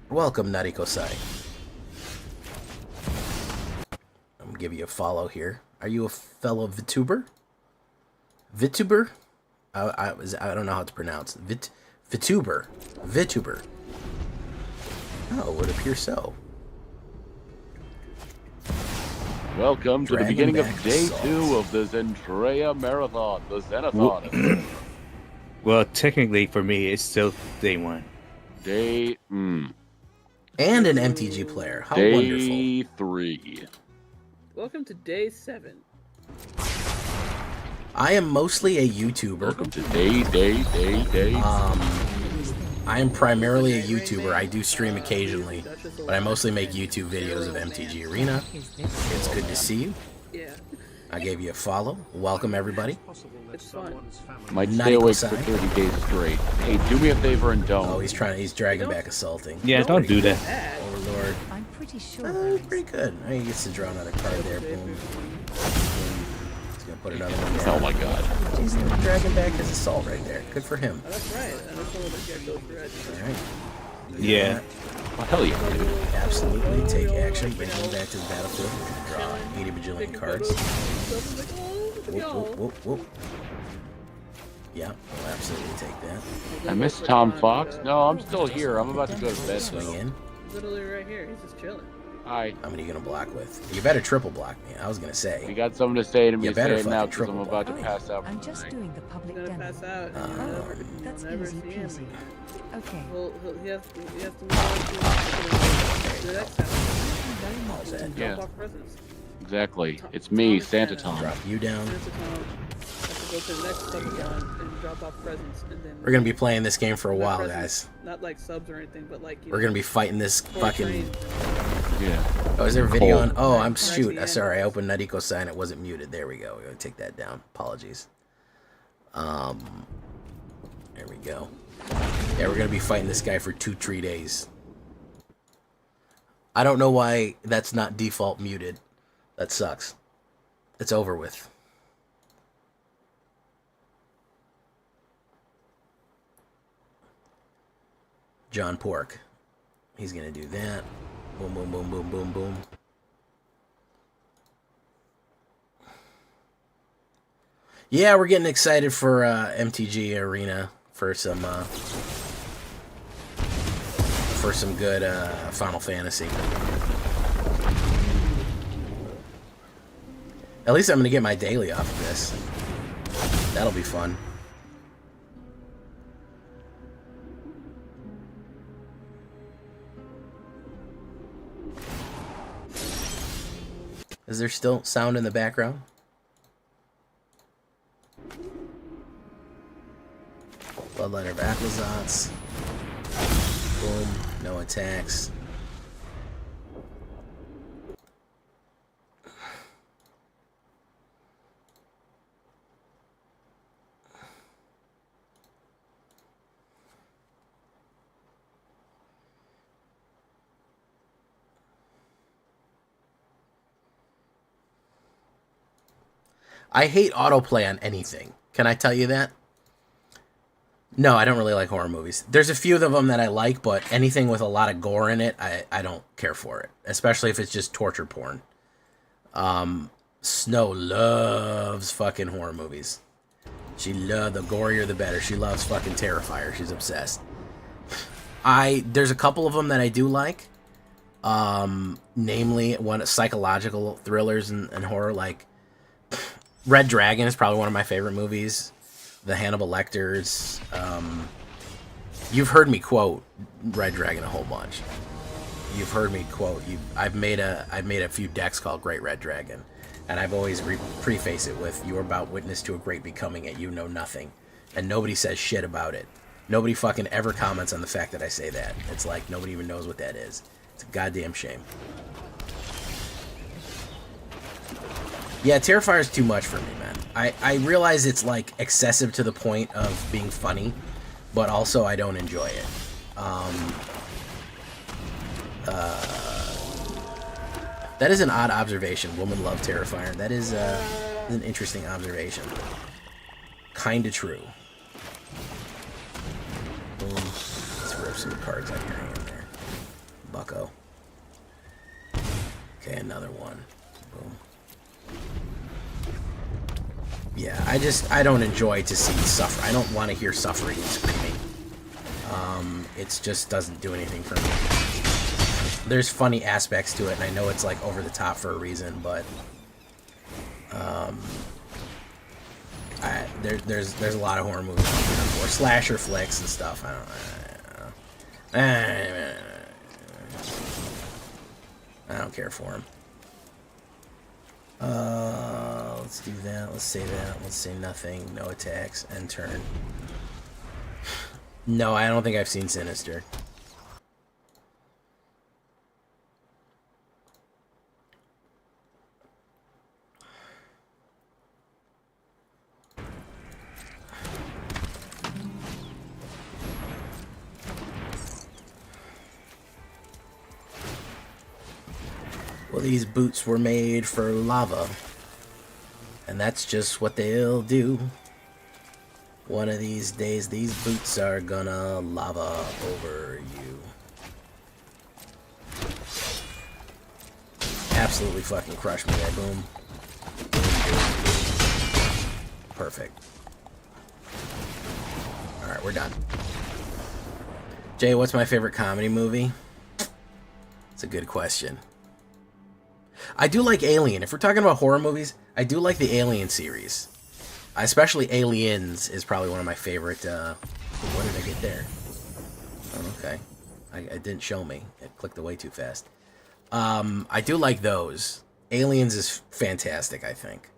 Welcome, Nariko-sai. I'm gonna give you a follow here. Are you a fellow VTuber? VTuber? I don't know how to pronounce VTuber. VTuber. Oh, it would appear so. Welcome to the beginning of day 2 of the Zentrea Marathon, the Zenathon. Well, technically for me, it's still day 1. And an MTG player. How day wonderful. Day 3. Welcome to day 7. I am mostly a YouTuber. Welcome to day. I am primarily a YouTuber. I do stream occasionally, but I mostly make YouTube videos of MTG Arena. It's good to see you. Yeah. I gave you a follow. Welcome, everybody. It's fun. Might stay awake for 30 days straight. Hey, do me a favor and don't. Oh, he's dragging back assulting. Yeah, don't do that. Overlord. I'm pretty sure. Pretty good. He gets to draw another card there. Boom. He's gonna put another one down. Oh my god. He's dragging back his assault right there. Good for him. Oh, that's right. And that's one of the characters for All right. Yeah. Oh, hell yeah, dude. Absolutely. Take action. Bring him back to the battlefield. Draw 80 bajillion cards. Whoop, whoop, whoop, whoop. Yeah, we'll absolutely take that. I miss Tom Fox. No, I'm still here. I'm about to go to bed. Swing in. Literally right here. He's just chilling. Hi. How many are you gonna block with? You better triple block me. I was gonna You say. got something to say to me? You better Say it now, fucking because I'm triple about to pass out. I'm just doing the public He's gonna demo. pass out. That's You'll never easy see him peasy. again. Okay. He has to move on to the next house. All set. Yeah. Drop off presents. Exactly. It's me, Santa Tom. Drop you down. Santa Tom has to go to the next subathon and drop off presents, and then We're gonna be playing this game for a not while, presents, guys. Not like subs or anything, but like We're gonna be fighting this fucking. Yeah. Oh, is there a video on? Oh, I'm Right shoot. at the end. Sorry, I opened Nariko sign. It wasn't muted. There we go. We're gonna take that down. Apologies. There we go. Yeah, we're gonna be fighting this guy for 2-3 days. I don't know why that's not default muted. That sucks. It's over with. John Pork. He's gonna do that. Boom, boom, boom, boom, boom, boom. Yeah, we're getting excited for MTG Arena for some good Final Fantasy. At least I'm gonna get my daily off of this. That'll be fun. Is there still sound in the background? Bloodletter of Atlazots. Boom. No attacks. I hate autoplay on anything. Can I tell you that? No, I don't really like horror movies. There's a few of them that I like, but anything with a lot of gore in it, I don't care for it. Especially if it's just torture porn. Snow loves fucking horror movies. She loves the gorier the better. She loves fucking Terrifier. She's obsessed. There's a couple of them that I do like. Namely, one psychological thrillers and horror, like Red Dragon is probably one of my favorite movies. The Hannibal Lecters. You've heard me quote Red Dragon a whole bunch. You've heard me quote. I've made a few decks called Great Red Dragon, and I've always preface it with "You're about witness to a great becoming, and you know nothing," and nobody says shit about it. Nobody fucking ever comments on the fact that I say that. It's like nobody even knows what that is. It's a goddamn shame. Yeah, Terrifier's too much for me, man. I realize it's like excessive to the point of being funny, but also I don't enjoy it. That is an odd observation. Women love Terrifier. That is an interesting observation. Kinda true. Boom. Let's rip some cards out of your hand there. Bucko. Okay, another one. Boom. Yeah, I don't enjoy to see suffer. I don't want to hear suffering and screaming. It just doesn't do anything for me. There's funny aspects to it, and I know it's like over the top for a reason, but there's a lot of horror movies or slasher flicks and stuff. I don't care for them. Let's do that. Let's say that. Let's say nothing. No attacks. End turn. No, I don't think I've seen Sinister. Well, these boots were made for lava. And that's just what they'll do. One of these days, these boots are gonna lava over you. Absolutely fucking crush me there. Boom. Boom, boom, boom. Perfect. Alright, we're done. Jay, what's my favorite comedy movie? It's a good question. I do like Alien. If we're talking about horror movies, I do like the Alien series. Especially Aliens is probably one of my favorite. What did I get there? Oh, okay. It didn't show me. It clicked away too fast. I do like those. Aliens is fantastic, I think.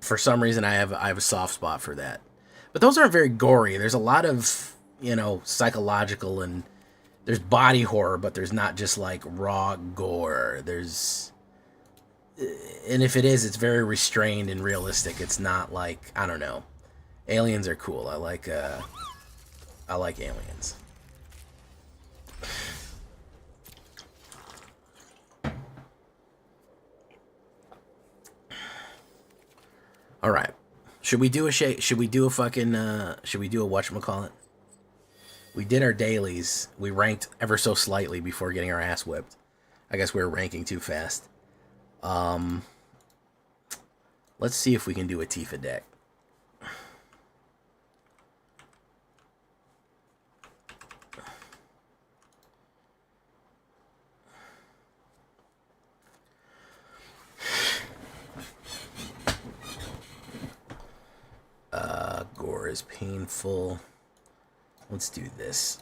For some reason, I have a soft spot for that. But those aren't very gory. There's a lot of, psychological and there's body horror, but there's not just like raw gore. And if it is, it's very restrained and realistic. It's not like, I don't know. Aliens are cool. I like Aliens. All right. Should we do a whatchamacallit? We did our dailies. We ranked ever so slightly before getting our ass whipped. I guess we were ranking too fast. Let's see if we can do a Tifa deck. Gore is painful. Let's do this.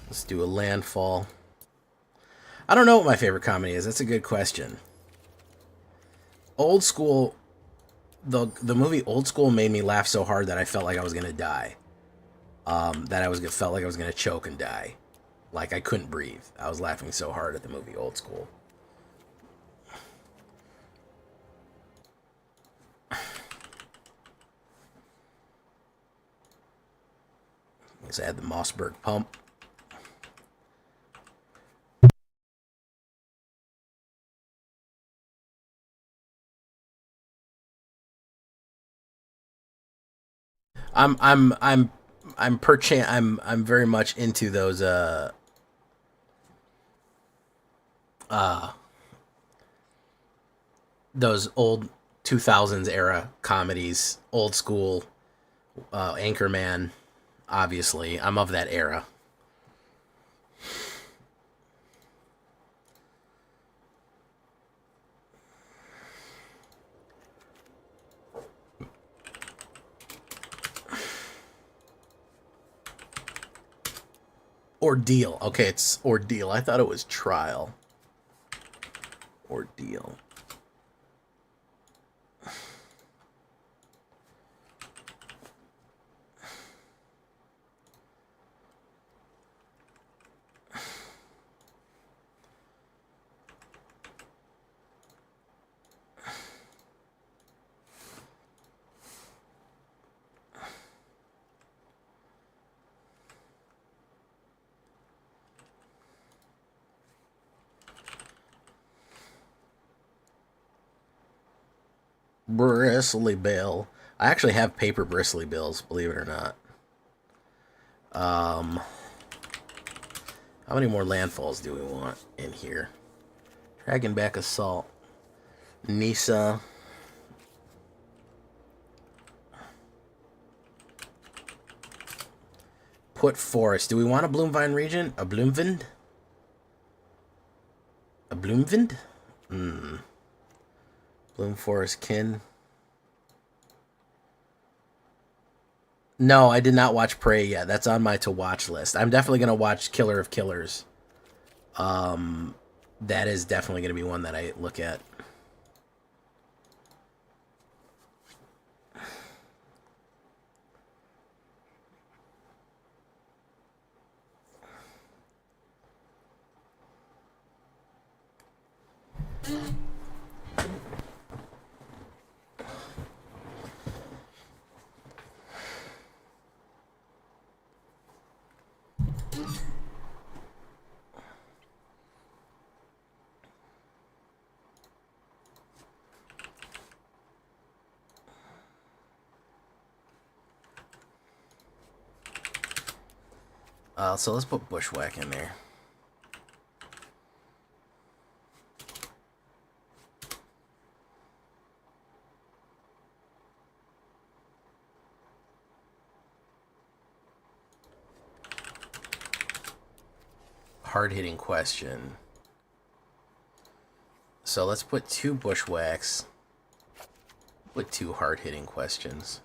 Let's do a landfall. I don't know what my favorite comedy is. That's a good question. Old School, the movie Old School made me laugh so hard that I felt like I was gonna die. Felt like I was gonna choke and die. Like I couldn't breathe. I was laughing so hard at the movie Old School. Let's add the Mossberg pump. I'm very much into those old 2000s era comedies, old school, Anchorman. Obviously, I'm of that era. Ordeal. Okay, it's Ordeal. I thought it was Trial. Ordeal. Bristly Bill. I actually have paper Bristly Bills, believe it or not. How many more landfalls do we want in here? Dragonback Assault. Nisa. Put Forest. Do we want a Bloomvine region? A Bloomvind? A Bloomvind? Bloom Forest Kin. No, I did not watch Prey yet. That's on my to-watch list. I'm definitely going to watch Killer of Killers. That is definitely going to be one that I look at. So let's put Bushwhack in there. Hard-hitting question. So let's put 2 Bushwhacks. Put 2 hard-hitting questions.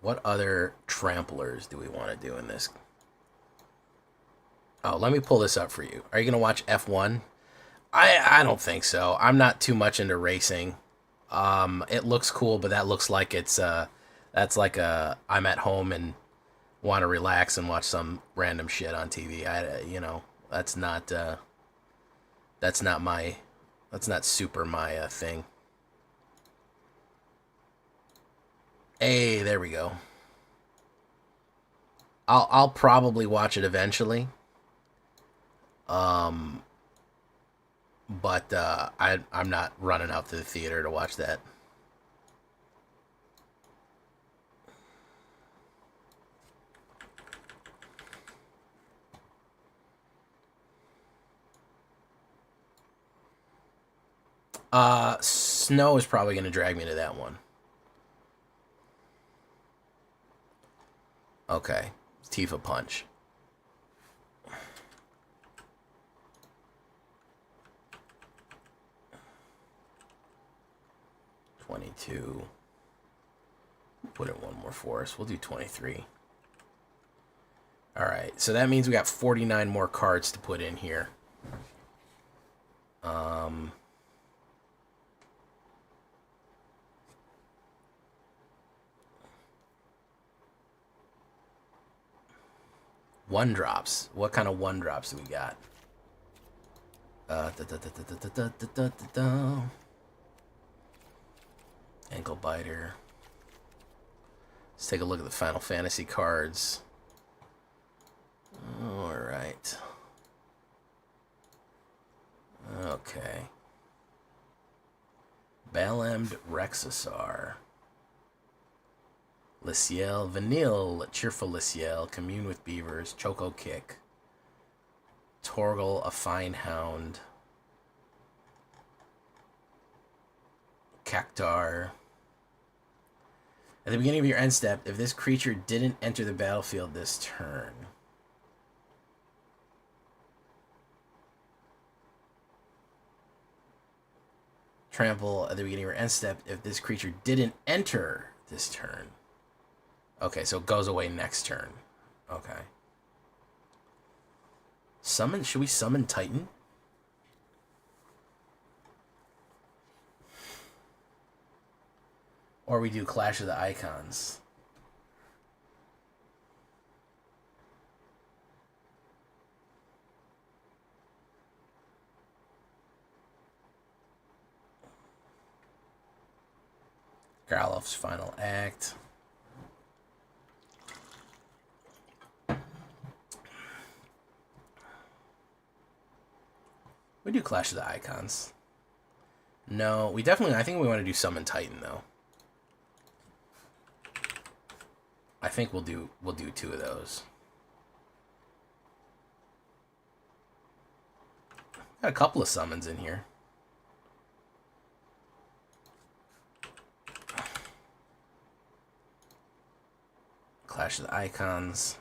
What other tramplers do we want to do in this? Oh, let me pull this up for you. Are you going to watch F1? I don't think so. I'm not too much into racing. It looks cool, but that looks like it's that's like I'm at home and want to relax and watch some random shit on TV. That's not super my thing. Hey, there we go. I'll probably watch it eventually. But I'm not running out to the theater to watch that. Snow is probably going to drag me to that one. Okay. Tifa Punch. $22. Put in one more for us. We'll do 23. Alright, so that means we got 49 more cards to put in here. One drops. What kind of one drops do we got? Ankle Biter. Let's take a look at the Final Fantasy cards. Alright. Balamd Rexasar. Liciel, Vanille, Cheerful Liciel, Commune with Beavers, Choco Kick, Torgal, a Fine Hound, Cactar. At the beginning of your end step, if this creature didn't enter the battlefield this turn, trample at the beginning of your end step if this creature didn't enter this turn. Okay, so it goes away next turn. Okay. Summon? Should we summon Titan? Or we do Clash of the Icons. Garloff's Final Act. We do Clash of the Icons. No, we definitely, I think we want to do Summon Titan though. I think we'll do 2 of those. Got a couple of summons in here. Clash of the Icons.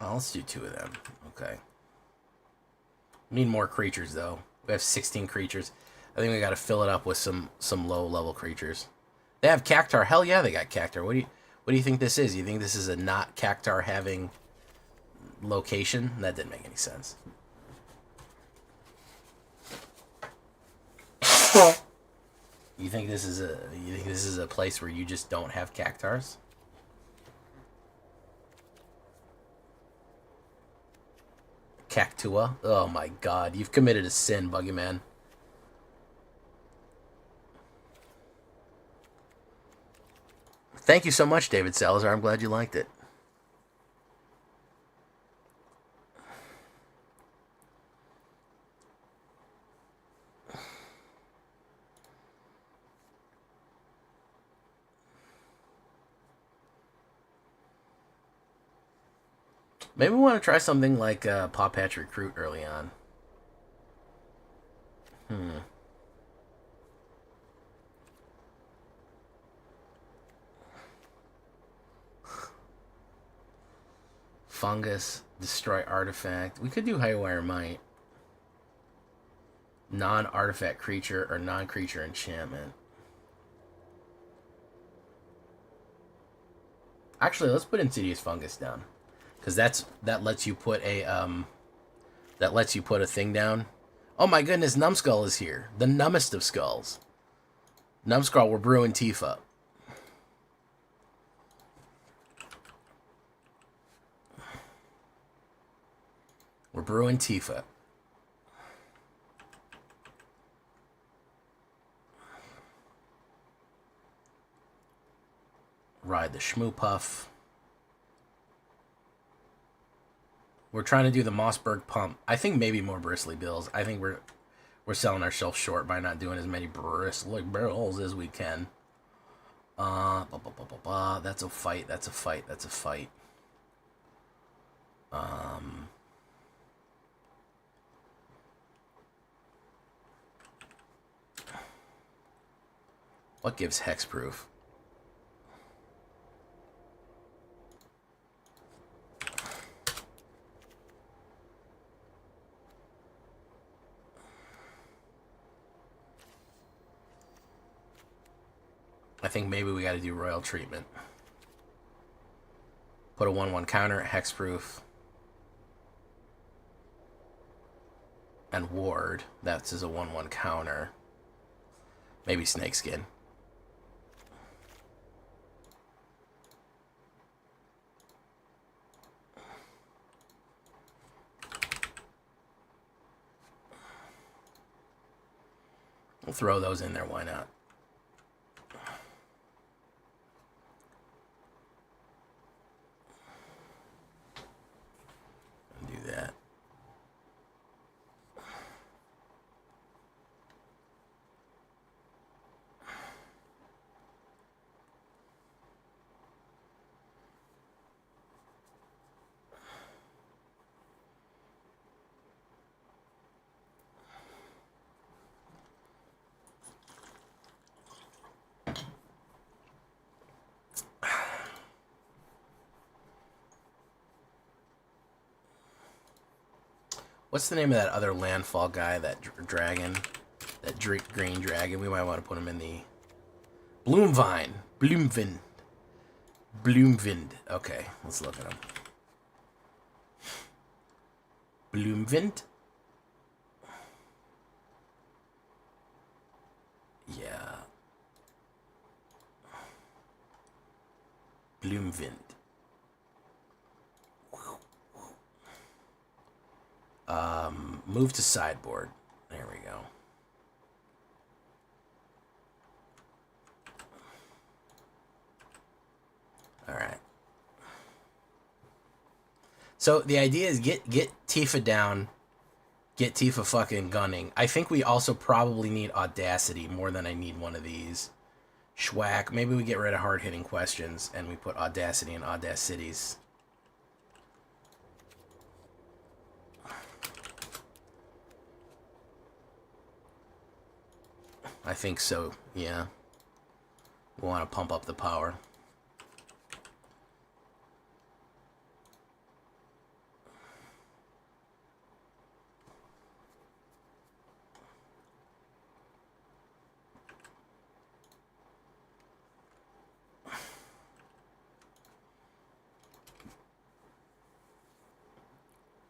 Oh, let's do 2 of them. Okay. We need more creatures though. We have 16 creatures. I think we got to fill it up with some low level creatures. They have Cactar. Hell yeah, they got Cactar. What do you think this is? You think this is a not Cactar having location? That didn't make any sense. You think this is a place where you just don't have Cactars? Cactua? Oh my god, you've committed a sin, Buggy Man. Thank you so much, David Salazar. I'm glad you liked it. Maybe we want to try something like Paw Patch Recruit early on. Fungus, destroy artifact. We could do Highwire Might. Non-artifact creature or non-creature enchantment. Actually, let's put Insidious Fungus down. Because that lets you put a thing down. Oh my goodness, Numbskull is here. The numbest of skulls. Numbskull, we're brewing Tifa. We're brewing Tifa. Ride the Shmoo Puff. We're trying to do the Mossberg Pump. I think maybe more Bristly Bills. I think we're selling ourselves short by not doing as many Bristly Bills as we can. That's a fight. That's a fight. That's a fight. What gives hexproof? I think maybe we got to do Royal Treatment. Put a 1/1 counter, hexproof. And ward. That's as a 1/1 counter. Maybe Snakeskin. We'll throw those in there, why not? Do that. What's the name of that other landfall guy, that dragon? That green dragon? We might want to put him in the... Bloomvine. Bloomvind. Bloomvind. Okay, let's look at him. Bloomvind? Yeah. Bloomvind. Move to sideboard. There we go. All right. So the idea is get Tifa down, get Tifa fucking gunning. I think we also probably need Audacity more than I need one of these. Schwack. Maybe we get rid of hard-hitting questions and we put Audacity and Audacities. I think so, yeah. We want to pump up the power.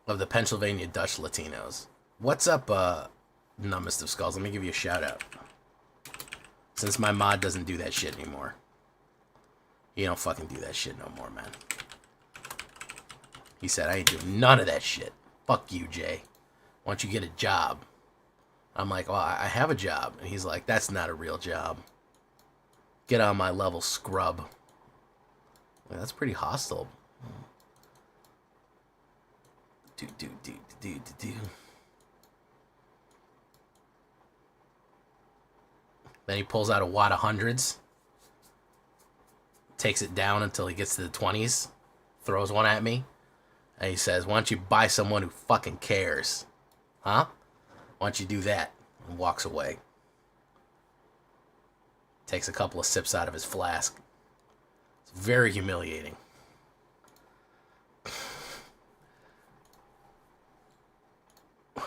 Of the Pennsylvania Dutch Latinos. What's up, Numbest of Skulls? Let me give you a shout out. Since my mod doesn't do that shit anymore. He don't fucking do that shit no more, man. He said, I ain't doing none of that shit. Fuck you, Jay. Why don't you get a job? I'm like, well, I have a job. And he's like, that's not a real job. Get on my level, scrub. Well, that's pretty hostile. Do. Then he pulls out a wad of hundreds. Takes it down until he gets to the 20s. Throws one at me. And he says, why don't you buy someone who fucking cares? Huh? Why don't you do that? And walks away. Takes a couple of sips out of his flask. It's very humiliating.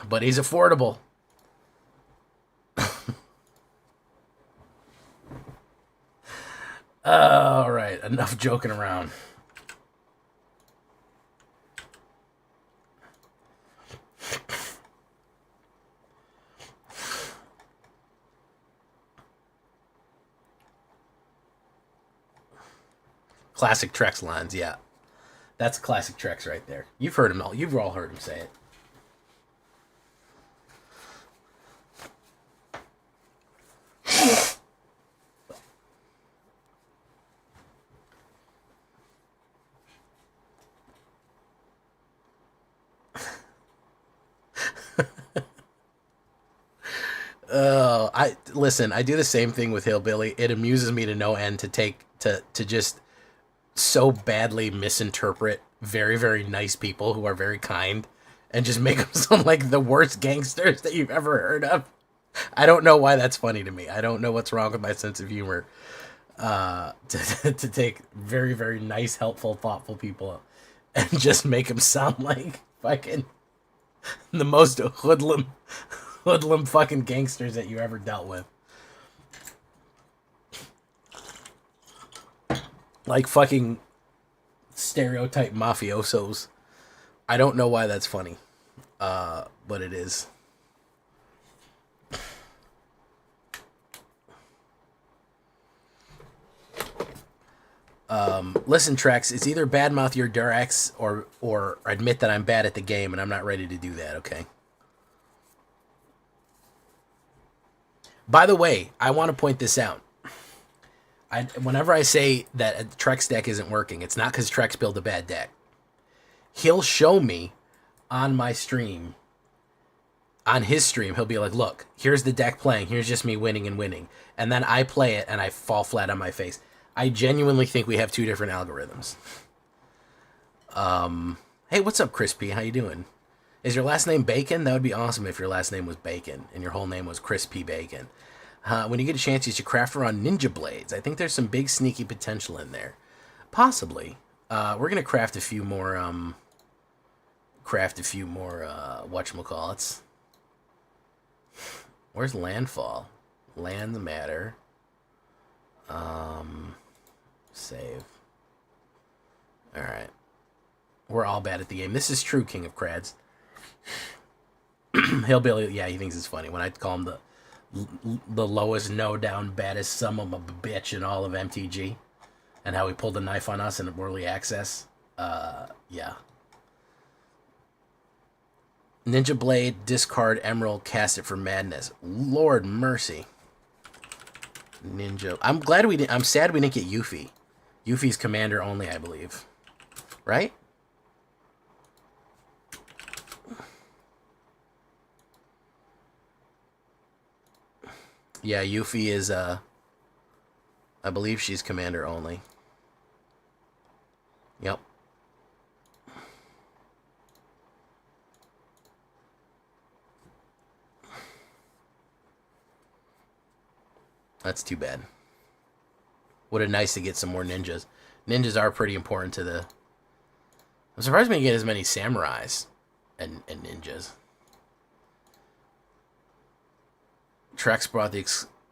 But he's affordable. All right, enough joking around. Classic Trex lines, yeah. That's classic Trex right there. You've heard him all. You've all heard him say it. Listen, I do the same thing with Hillbilly. It amuses me to no end to just so badly misinterpret very, very nice people who are very kind and just make them sound like the worst gangsters that you've ever heard of. I don't know why that's funny to me. I don't know what's wrong with my sense of humor. To take very, very nice, helpful, thoughtful people and just make them sound like fucking the most hoodlum fucking gangsters that you ever dealt with. Like fucking stereotype mafiosos. I don't know why that's funny. But it is. Listen, Trex, it's either badmouth your Durex or admit that I'm bad at the game, and I'm not ready to do that, okay? By the way, I want to point this out. Whenever I say that a Trex deck isn't working, it's not because Trex built a bad deck. He'll show me on my stream, on his stream, he'll be like, look, here's the deck playing, here's just me winning and winning. And then I play it and I fall flat on my face. I genuinely think we have two different algorithms. Hey, what's up, Crispy? How you doing? Is your last name Bacon? That would be awesome if your last name was Bacon and your whole name was Crispy Bacon. When you get a chance, you should craft around ninja blades. I think there's some big sneaky potential in there. Possibly. We're going to craft a few more craft a few more whatchamacallits. Where's landfall? Lands matter. Save. Alright. We're all bad at the game. This is true, King of Crads. Hillbilly, yeah, he thinks it's funny. When I call him the lowest, no-down, baddest son of a bitch in all of MTG. And how he pulled a knife on us in early access. Yeah. Ninja Blade, discard Emerald, cast it for madness. Lord mercy. Ninja. I'm sad we didn't get Yuffie. Yuffie's commander only, I believe. Right? Yeah, Yuffie is, I believe she's commander only. Yep. That's too bad. Would have nice to get some more ninjas. Ninjas are pretty important to the... I'm surprised we didn't get as many samurais and ninjas. Trex brought the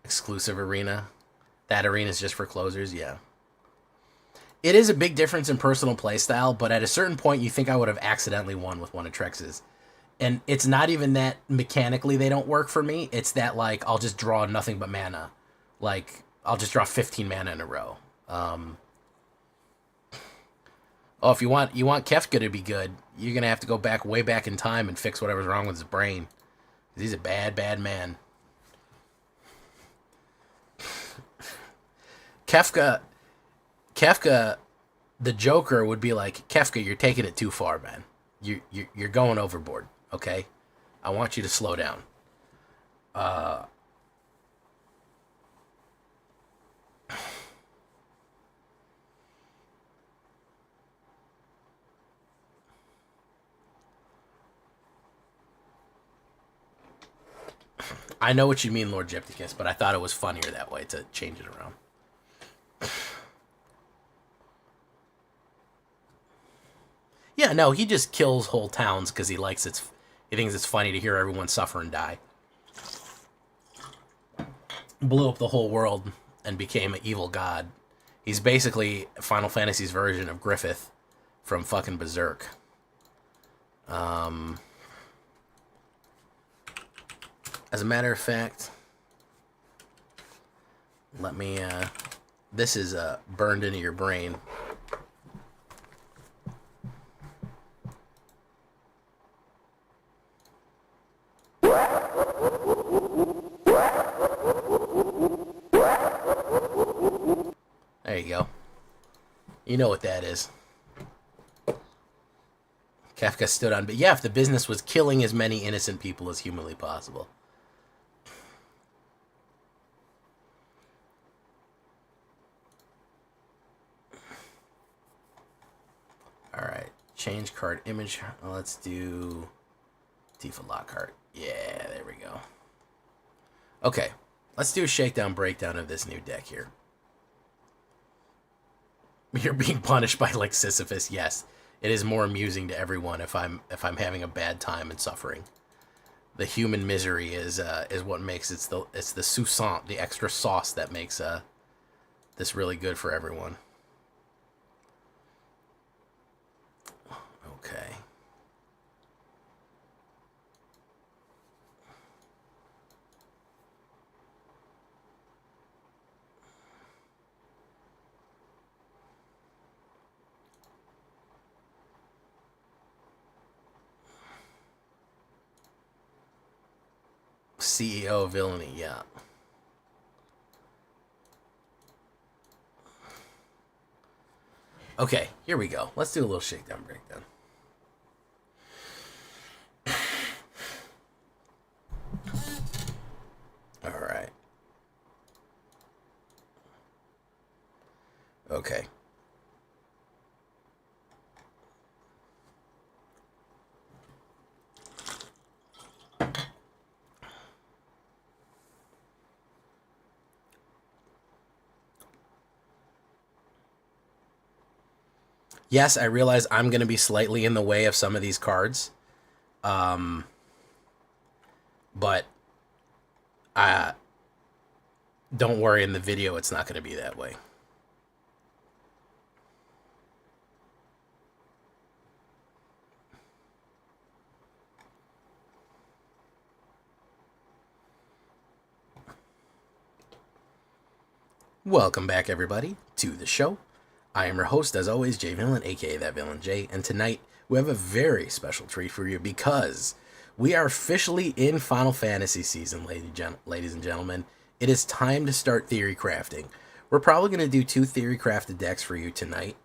exclusive arena. That arena is just for closers, yeah. It is a big difference in personal playstyle, but at a certain point you think I would have accidentally won with one of Trex's. And it's not even that mechanically they don't work for me. It's that, like, I'll just draw nothing but mana. Like, I'll just draw 15 mana in a row. Oh, if you want Kefka to be good, you're going to have to go back, way back in time and fix whatever's wrong with his brain. 'Cause he's a bad, bad man. Kefka, the Joker would be like, Kefka, you're taking it too far, man. You're going overboard, okay? I want you to slow down. I know what you mean, Lord Gypticus, but I thought it was funnier that way to change it around. Yeah, no, he just kills whole towns because he thinks it's funny to hear everyone suffer and die. Blew up the whole world and became an evil god. He's basically Final Fantasy's version of Griffith from fucking Berserk. As a matter of fact, let me, this is burned into your brain. There you go. You know what that is. Kafka stood on, but yeah, if the business was killing as many innocent people as humanly possible. Alright, change card image. Let's do Tifa Lockhart. Yeah, there we go. Okay, let's do a shakedown breakdown of this new deck here. You're being punished by, like, Sisyphus. Yes, it is more amusing to everyone if I'm having a bad time and suffering. The human misery is what makes it's the sousant, the extra sauce that makes this really good for everyone. Okay. CEO of Villainy, yeah. Okay, here we go. Let's do a little shakedown breakdown. All right. Okay. Yes, I realize I'm going to be slightly in the way of some of these cards. But don't worry, in the video it's not going to be that way. Welcome back, everybody, to the show. I am your host, as always, Jay Villain, aka That Villain Jay, and tonight we have a very special treat for you because we are officially in Final Fantasy season, ladies and gentlemen. It is time to start theory crafting. We're probably going to do 2 theory crafted decks for you tonight.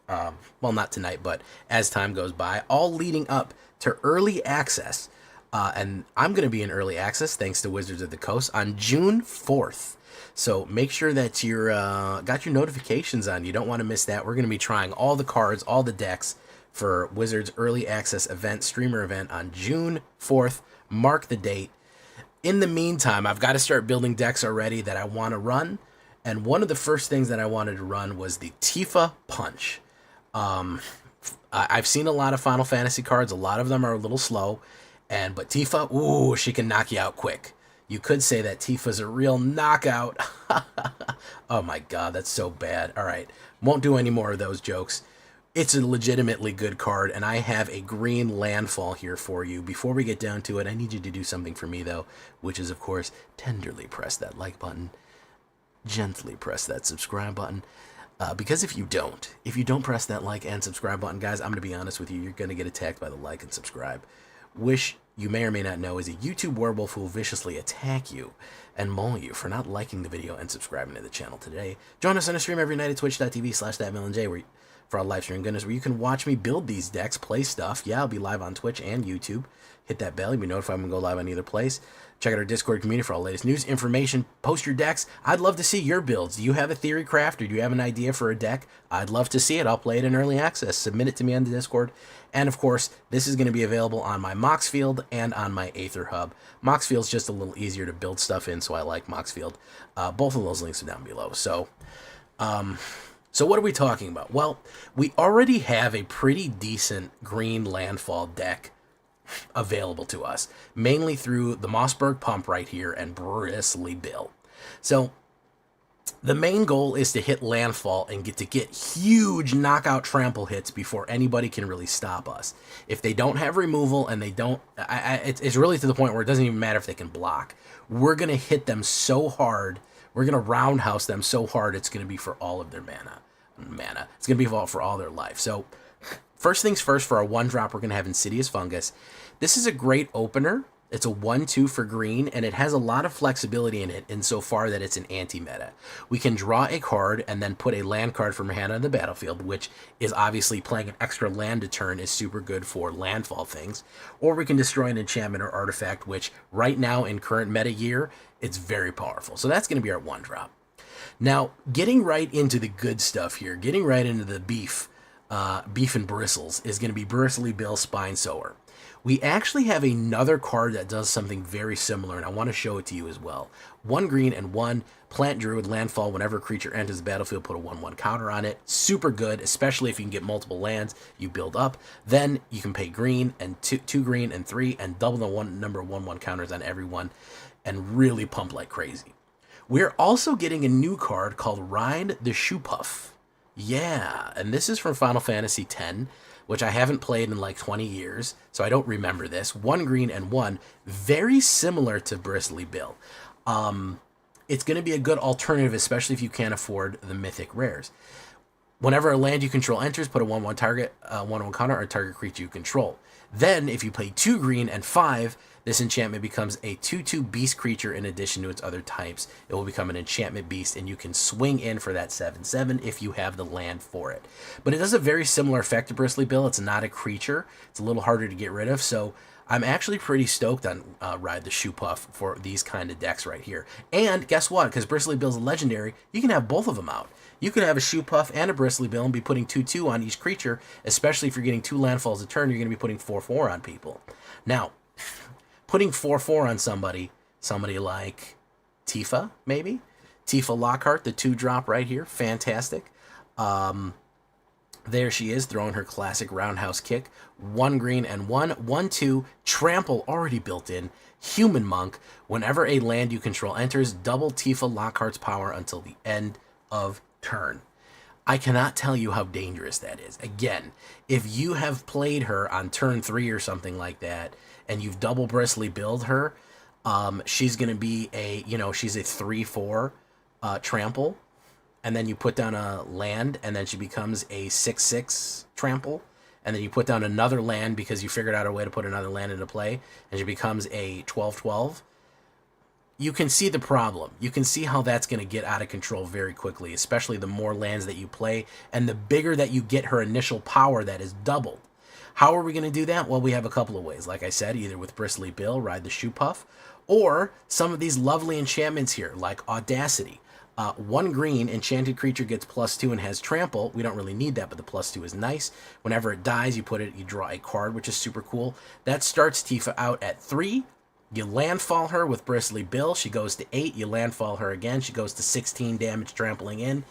Well, not tonight, but as time goes by, all leading up to early access. And I'm going to be in early access, thanks to Wizards of the Coast, on June 4th. So make sure that you're got your notifications on. You don't want to miss that. We're going to be trying all the cards, all the decks for Wizards Early Access event, streamer event on June 4th. Mark the date. In the meantime, I've got to start building decks already that I want to run. And one of the first things that I wanted to run was the Tifa Punch. I've seen a lot of Final Fantasy cards. A lot of them are a little slow. But Tifa, ooh, she can knock you out quick. You could say that Tifa's a real knockout. Oh my god, that's so bad. All right, won't do any more of those jokes. It's a legitimately good card, and I have a green landfall here for you. Before we get down to it, I need you to do something for me, though, which is, of course, tenderly press that like button, gently press that subscribe button. Because if you don't press that like and subscribe button, guys, I'm going to be honest with you, you're going to get attacked by the like and subscribe. Which you may or may not know is a YouTube werewolf who will viciously attack you and maul you for not liking the video and subscribing to the channel today. Join us on a stream every night at twitch.tv/thatvillainj for our live stream goodness, where you can watch me build these decks, play stuff. Yeah, I'll be live on Twitch and YouTube. Hit that bell, you'll be notified when we go live on either place. Check out our Discord community for all the latest news, information, post your decks. I'd love to see your builds. Do you have a theory craft or do you have an idea for a deck? I'd love to see it. I'll play it in early access. Submit it to me on the Discord. And of course, this is going to be available on my Moxfield and on my AetherHub. Moxfield's just a little easier to build stuff in, so I like Moxfield. Both of those links are down below. So what are we talking about? Well, we already have a pretty decent green landfall deck available to us, mainly through the Mossberg Pump right here and Bristly Bill. So the main goal is to hit landfall and get huge knockout trample hits before anybody can really stop us. If they don't have removal and they don't, it's really to the point where it doesn't even matter if they can block. We're going to hit them so hard, we're going to roundhouse them so hard, it's going to be for all of their mana. It's going to be for all their life. So first things first, for our 1-drop, we're going to have Insidious Fungus. This is a great opener. It's a 1/2 for green, and it has a lot of flexibility in it insofar that it's an anti-meta. We can draw a card and then put a land card from our hand on the battlefield, which is obviously playing an extra land a turn is super good for landfall things. Or we can destroy an enchantment or artifact, which right now in current meta year, it's very powerful. So that's going to be our 1-drop. Now, getting right into the good stuff here, getting right into the beef and bristles, is going to be Bristly Bill Spine Sower. We actually have another card that does something very similar, and I want to show it to you as well. 1 green and 1 plant druid landfall. Whenever a creature enters the battlefield, put a 1/1 counter on it. Super good, especially if you can get multiple lands. You build up. Then you can pay green and 2 green and 3 and double the number of 1/1 counters on everyone and really pump like crazy. We're also getting a new card called Ride the Shoepuff. Yeah, and this is from Final Fantasy X, which I haven't played in like 20 years, so I don't remember this. 1 green and 1, very similar to Bristly Bill. It's going to be a good alternative, especially if you can't afford the mythic rares. Whenever a land you control enters, put a 1/1 target, 1/1 counter on target creature you control. Then, if you play 2 green and 5, this enchantment becomes a 2/2 beast creature in addition to its other types. It will become an enchantment beast, and you can swing in for that 7/7 if you have the land for it. But it does a very similar effect to Bristly Bill. It's not a creature. It's a little harder to get rid of, so I'm actually pretty stoked on Ride the Shoepuff for these kind of decks right here. And guess what? Because Bristly Bill's a legendary, you can have both of them out. You could have a Shoepuff and a Bristly Bill and be putting 2/2 on each creature, especially if you're getting 2 landfalls a turn, you're going to be putting 4/4 on people. Now, putting 4/4 on somebody like Tifa, maybe? Tifa Lockhart, the 2-drop right here, fantastic. There she is, throwing her classic roundhouse kick. 1 green and 1. 1/2. Trample already built in. Human Monk. Whenever a land you control enters, double Tifa Lockhart's power until the end of turn. I cannot tell you how dangerous that is. Again, if you have played her on turn 3 or something like that, and you've double Bristly build her, she's going to be a, she's a 3/4 trample. And then you put down a land, and then she becomes a 6/6 trample. And then you put down another land because you figured out a way to put another land into play, and she becomes a 12/12. You can see the problem. You can see how that's going to get out of control very quickly, especially the more lands that you play, and the bigger that you get her initial power that is doubled. How are we going to do that? Well, we have a couple of ways. Like I said, either with Bristly Bill, ride the Shoe Puff, or some of these lovely enchantments here, like Audacity. 1 green, enchanted creature gets +2 and has trample. We don't really need that, but the +2 is nice. Whenever it dies, you draw a card, which is super cool. That starts Tifa out at 3. You landfall her with Bristly Bill. She goes to 8. You landfall her again. She goes to 16 damage trampling in.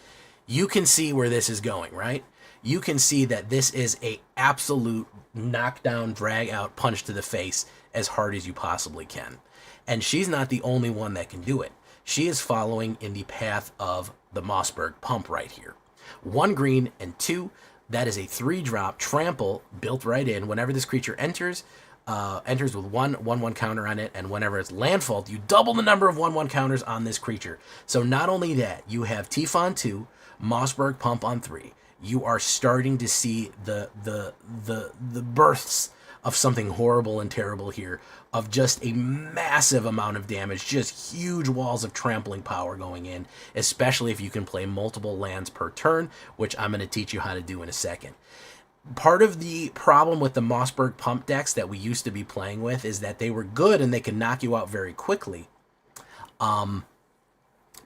You can see where this is going, right? You can see that this is a absolute knockdown, drag out, punch to the face as hard as you possibly can. And she's not the only one that can do it. She is following in the path of the Mossberg Pump right here. 1 green and 2. That is a 3-drop trample built right in. Whenever this creature enters with 1/1 counter on it, and whenever it's landfall, you double the number of 1/1 counters on this creature. So not only that, you have Tifa on 2, Mossberg Pump on 3. You are starting to see the births of something horrible and terrible here, of just a massive amount of damage, just huge walls of trampling power going in, especially if you can play multiple lands per turn, which I'm going to teach you how to do in a second. Part of the problem with the Mossberg Pump decks that we used to be playing with is that they were good and they could knock you out very quickly.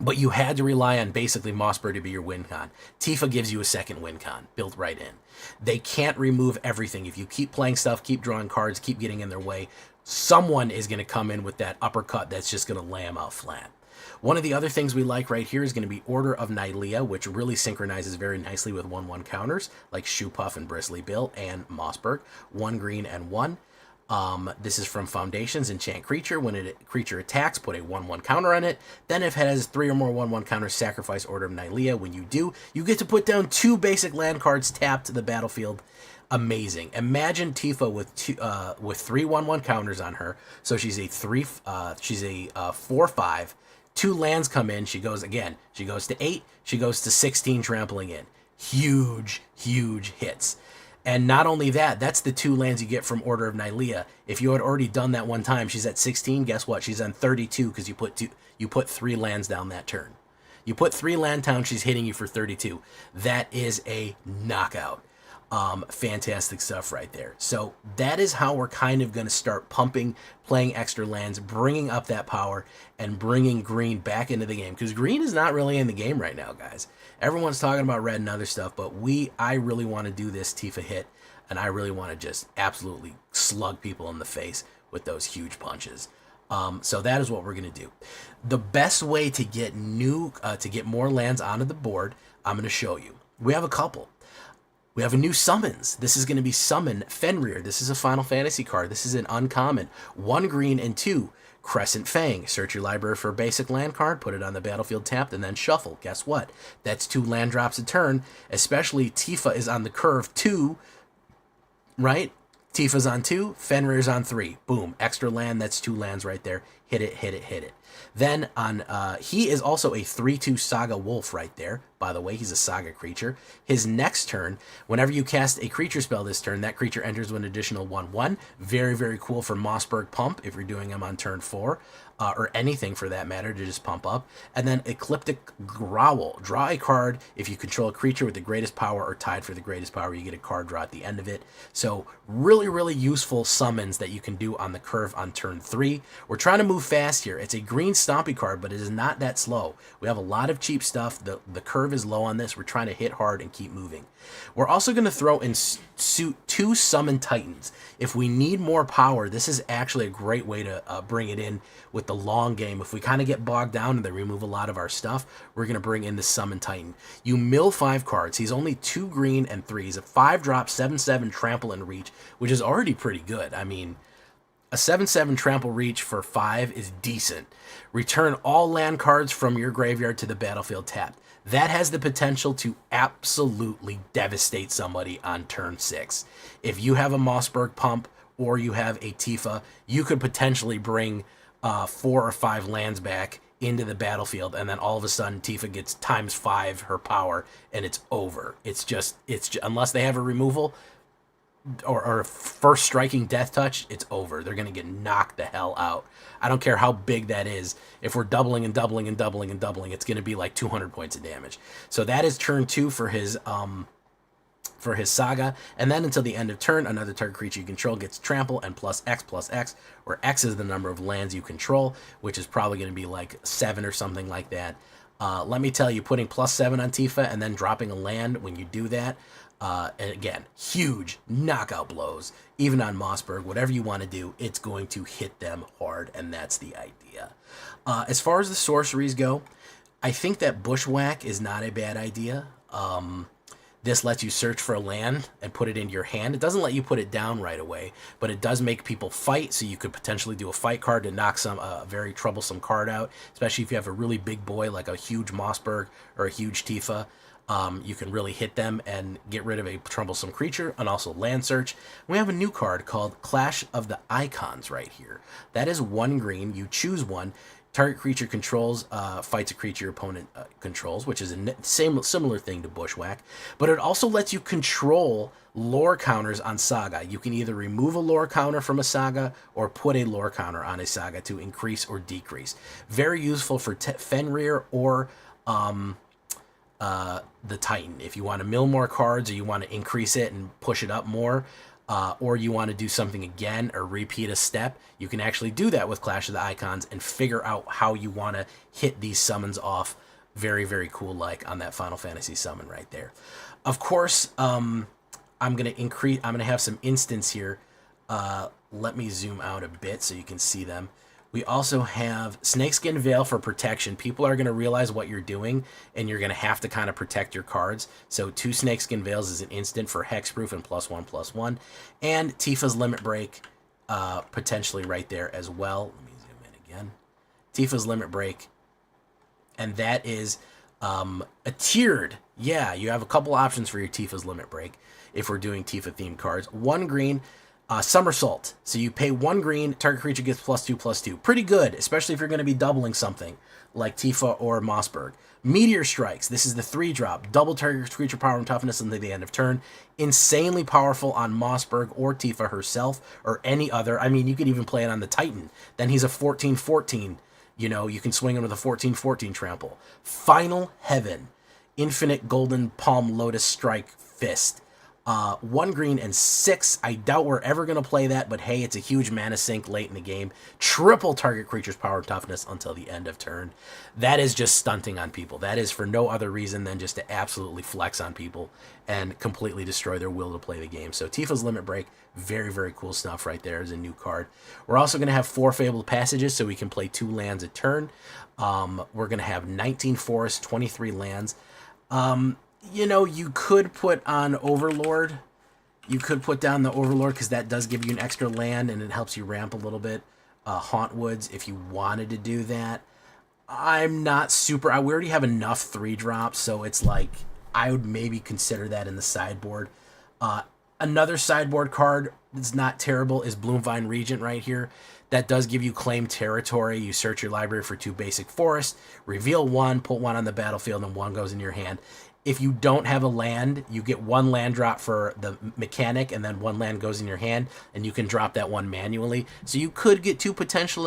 But you had to rely on basically Mossberg to be your win con. Tifa gives you a second win con, built right in. They can't remove everything. If you keep playing stuff, keep drawing cards, keep getting in their way, someone is going to come in with that uppercut that's just going to lay them out flat. One of the other things we like right here is going to be Order of Nylea, which really synchronizes very nicely with 1/1 counters, like Shoe Puff and Bristly Bill and Mossberg. 1 green and 1. This is from Foundations. Enchant creature. When a creature attacks, put a 1/1 counter on it. Then if it has 3 or more 1/1 counters, sacrifice Order of Nylea. When you do, you get to put down 2 basic land cards tapped to the battlefield. Amazing. Imagine Tifa with 3 1/1 counters on her. So she's a 4/5. 2 lands come in. She goes again. She goes to 8. She goes to 16 trampling in. Huge, huge hits. And not only that, that's the 2 lands you get from Order of Nylea. If you had already done that one time, she's at 16. Guess what? She's on 32 because you put 3 lands down that turn. You put 3 land down, she's hitting you for 32. That is a knockout. Fantastic stuff right there. So that is how we're kind of going to start pumping, playing extra lands, bringing up that power, and bringing green back into the game. Because green is not really in the game right now, guys. Everyone's talking about red and other stuff, but I really want to do this Tifa hit, and I really want to just absolutely slug people in the face with those huge punches. So that is what we're going to do. The best way to get more lands onto the board, I'm going to show you. We have a couple. We have a new summons. This is going to be Summon Fenrir. This is a Final Fantasy card. This is an uncommon. 1 green and 2. Crescent Fang. Search your library for a basic land card, put it on the battlefield tapped, and then shuffle. Guess what? That's 2 land drops a turn, especially Tifa is on the curve 2, right? Tifa's on 2, Fenrir's on 3. Boom. Extra land, that's 2 lands right there. Hit it, hit it, hit it. Then on he is also a 3/2 Saga Wolf right there. By the way, he's a Saga creature. His next turn, whenever you cast a creature spell this turn, that creature enters with an additional 1/1. Very, very cool for Mossberg Pump if you're doing him on turn 4. Or anything for that matter to just pump up. And then Ecliptic Growl. Draw a card. If you control a creature with the greatest power or tied for the greatest power, you get a card draw at the end of it. So really, really useful summons that you can do on the curve on turn 3. We're trying to move move fast here. It's a green stompy card, but it is not that slow. We have a lot of cheap stuff. The curve is low on this. We're trying to hit hard and keep moving. We're also going to throw in suit 2 Summon Titans. If we need more power, this is actually a great way to bring it in with the long game. If we kind of get bogged down and they remove a lot of our stuff, we're going to bring in the Summon Titan. You mill 5 cards. He's only 2 green and 3. He's a 5-drop, 7/7 trample and reach, which is already pretty good. I mean, a 7/7 trample reach for 5 is decent. Return all land cards from your graveyard to the battlefield tapped. That has the potential to absolutely devastate somebody on turn 6. If you have a Mossberg Pump or you have a Tifa, you could potentially bring 4 or 5 lands back into the battlefield, and then all of a sudden Tifa gets ×5 her power, and it's over. It's just unless they have a removal or a first striking death touch, it's over. They're going to get knocked the hell out. I don't care how big that is. If we're doubling and doubling and doubling and doubling, it's going to be like 200 points of damage. So that is turn 2 for his Saga, and then until the end of turn, another target creature you control gets trample and +X, where X is the number of lands you control, which is probably going to be like 7 or something like that. Let me tell you, putting +7 on Tifa and then dropping a land when you do that, and again, huge knockout blows, even on Mossberg. Whatever you want to do, it's going to hit them hard, and that's the idea. As far as the sorceries go, I think that Bushwhack is not a bad idea. This lets you search for a land and put it into your hand. It doesn't let you put it down right away, but it does make people fight, so you could potentially do a fight card to knock some very troublesome card out, especially if you have a really big boy like a huge Mossberg or a huge Tifa. You can really hit them and get rid of a troublesome creature, and also land search. We have a new card called Clash of the Icons right here. That is 1 green. You choose one. Target creature controls fights a creature your opponent controls, which is a similar thing to Bushwhack. But it also lets you control lore counters on Saga. You can either remove a lore counter from a Saga or put a lore counter on a Saga to increase or decrease. Very useful for Fenrir or the Titan. If you want to mill more cards, or you want to increase it and push it up more, or you want to do something again or repeat a step, you can actually do that with Clash of the Icons and figure out how you want to hit these summons off. Very, very cool, like on that Final Fantasy summon right there. Of course, I'm going to have some instants here. Let me zoom out a bit so you can see them. We also have Snakeskin Veil for protection. People are going to realize what you're doing, and you're going to have to kind of protect your cards. So 2 Snakeskin Veils is an instant for hexproof and +1/+1. And Tifa's Limit Break, potentially right there as well. Let me zoom in again. Tifa's Limit Break. And that is a tiered. Yeah, you have a couple options for your Tifa's Limit Break if we're doing Tifa-themed cards. 1 green. Somersault. So you pay 1 green, target creature gets +2/+2. Pretty good, especially if you're going to be doubling something like Tifa or Mossberg. Meteor Strikes. This is the 3-drop. Double target creature power and toughness until the end of turn. Insanely powerful on Mossberg or Tifa herself or any other. I mean, you could even play it on the Titan. Then he's a 14/14. You know, you can swing him with a 14/14 trample. Final Heaven. Infinite Golden Palm Lotus Strike Fist. 1 green and 6. I doubt we're ever going to play that, but hey, it's a huge mana sink late in the game. Triple target creature's power and toughness until the end of turn. That is just stunting on people. That is for no other reason than just to absolutely flex on people and completely destroy their will to play the game. So Tifa's Limit Break, very, very cool stuff right there as a new card. We're also going to have 4 Fabled Passages, so we can play 2 lands a turn. We're going to have 19 forests, 23 lands. You know, you could put on Overlord. You could put down the Overlord because that does give you an extra land and it helps you ramp a little bit. Hauntwoods, if you wanted to do that. I'm not super... we already have enough 3-drops, so it's like I would maybe consider that in the sideboard. Another sideboard card that's not terrible is Bloomvine Regent right here. That does give you claim territory. You search your library for 2 basic forests, reveal 1, put 1 on the battlefield, and 1 goes in your hand. If you don't have a land, you get 1 land drop for the mechanic, and then 1 land goes in your hand, and you can drop that 1 manually. So you could get two potential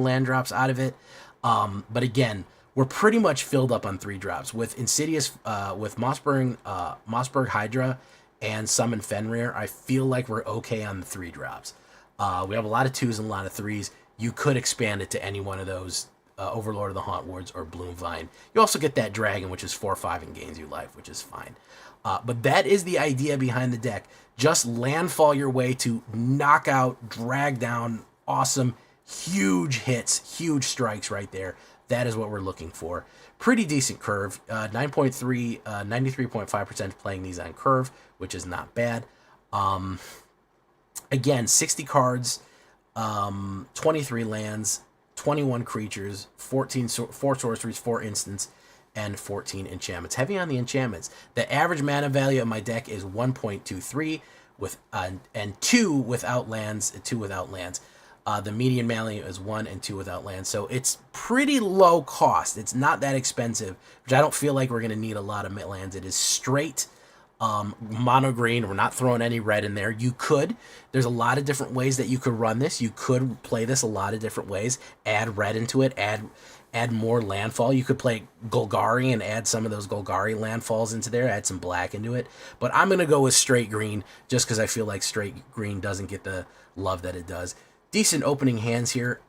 land drops out of it. But again, we're pretty much filled up on 3-drops with Insidious, with Mossberg Hydra, and Summon Fenrir. I feel like we're okay on the 3-drops. We have a lot of 2s and a lot of 3s. you could expand it to any one of those Overlord of the Haunt Wards or Bloom Vine. You also get that Dragon, which is 4/5 and gains you life, which is fine. But that is the idea behind the deck. Just landfall your way to knock out, drag down, awesome, huge hits, huge strikes right there. That is what we're looking for. Pretty decent curve. 9.3, 93.5% playing these on curve, which is not bad. Again, 60 cards, 23 lands, 21 creatures, 4 sorceries, 4 instants, and 14 enchantments. Heavy on the enchantments. The average mana value of my deck is 1.23 with and 2 without lands. The median value is 1 and 2 without lands. So it's pretty low cost. It's not that expensive, which I don't feel like we're going to need a lot of lands. It is straight mono green. We're not throwing any red in there. You could. There's a lot of different ways that you could run this. You could play this a lot of different ways. Add red into it. Add more landfall. You could play Golgari and add some of those Golgari landfalls into there. Add some black into it. But I'm going to go with straight green just because I feel like straight green doesn't get the love that it does. Decent opening hands here.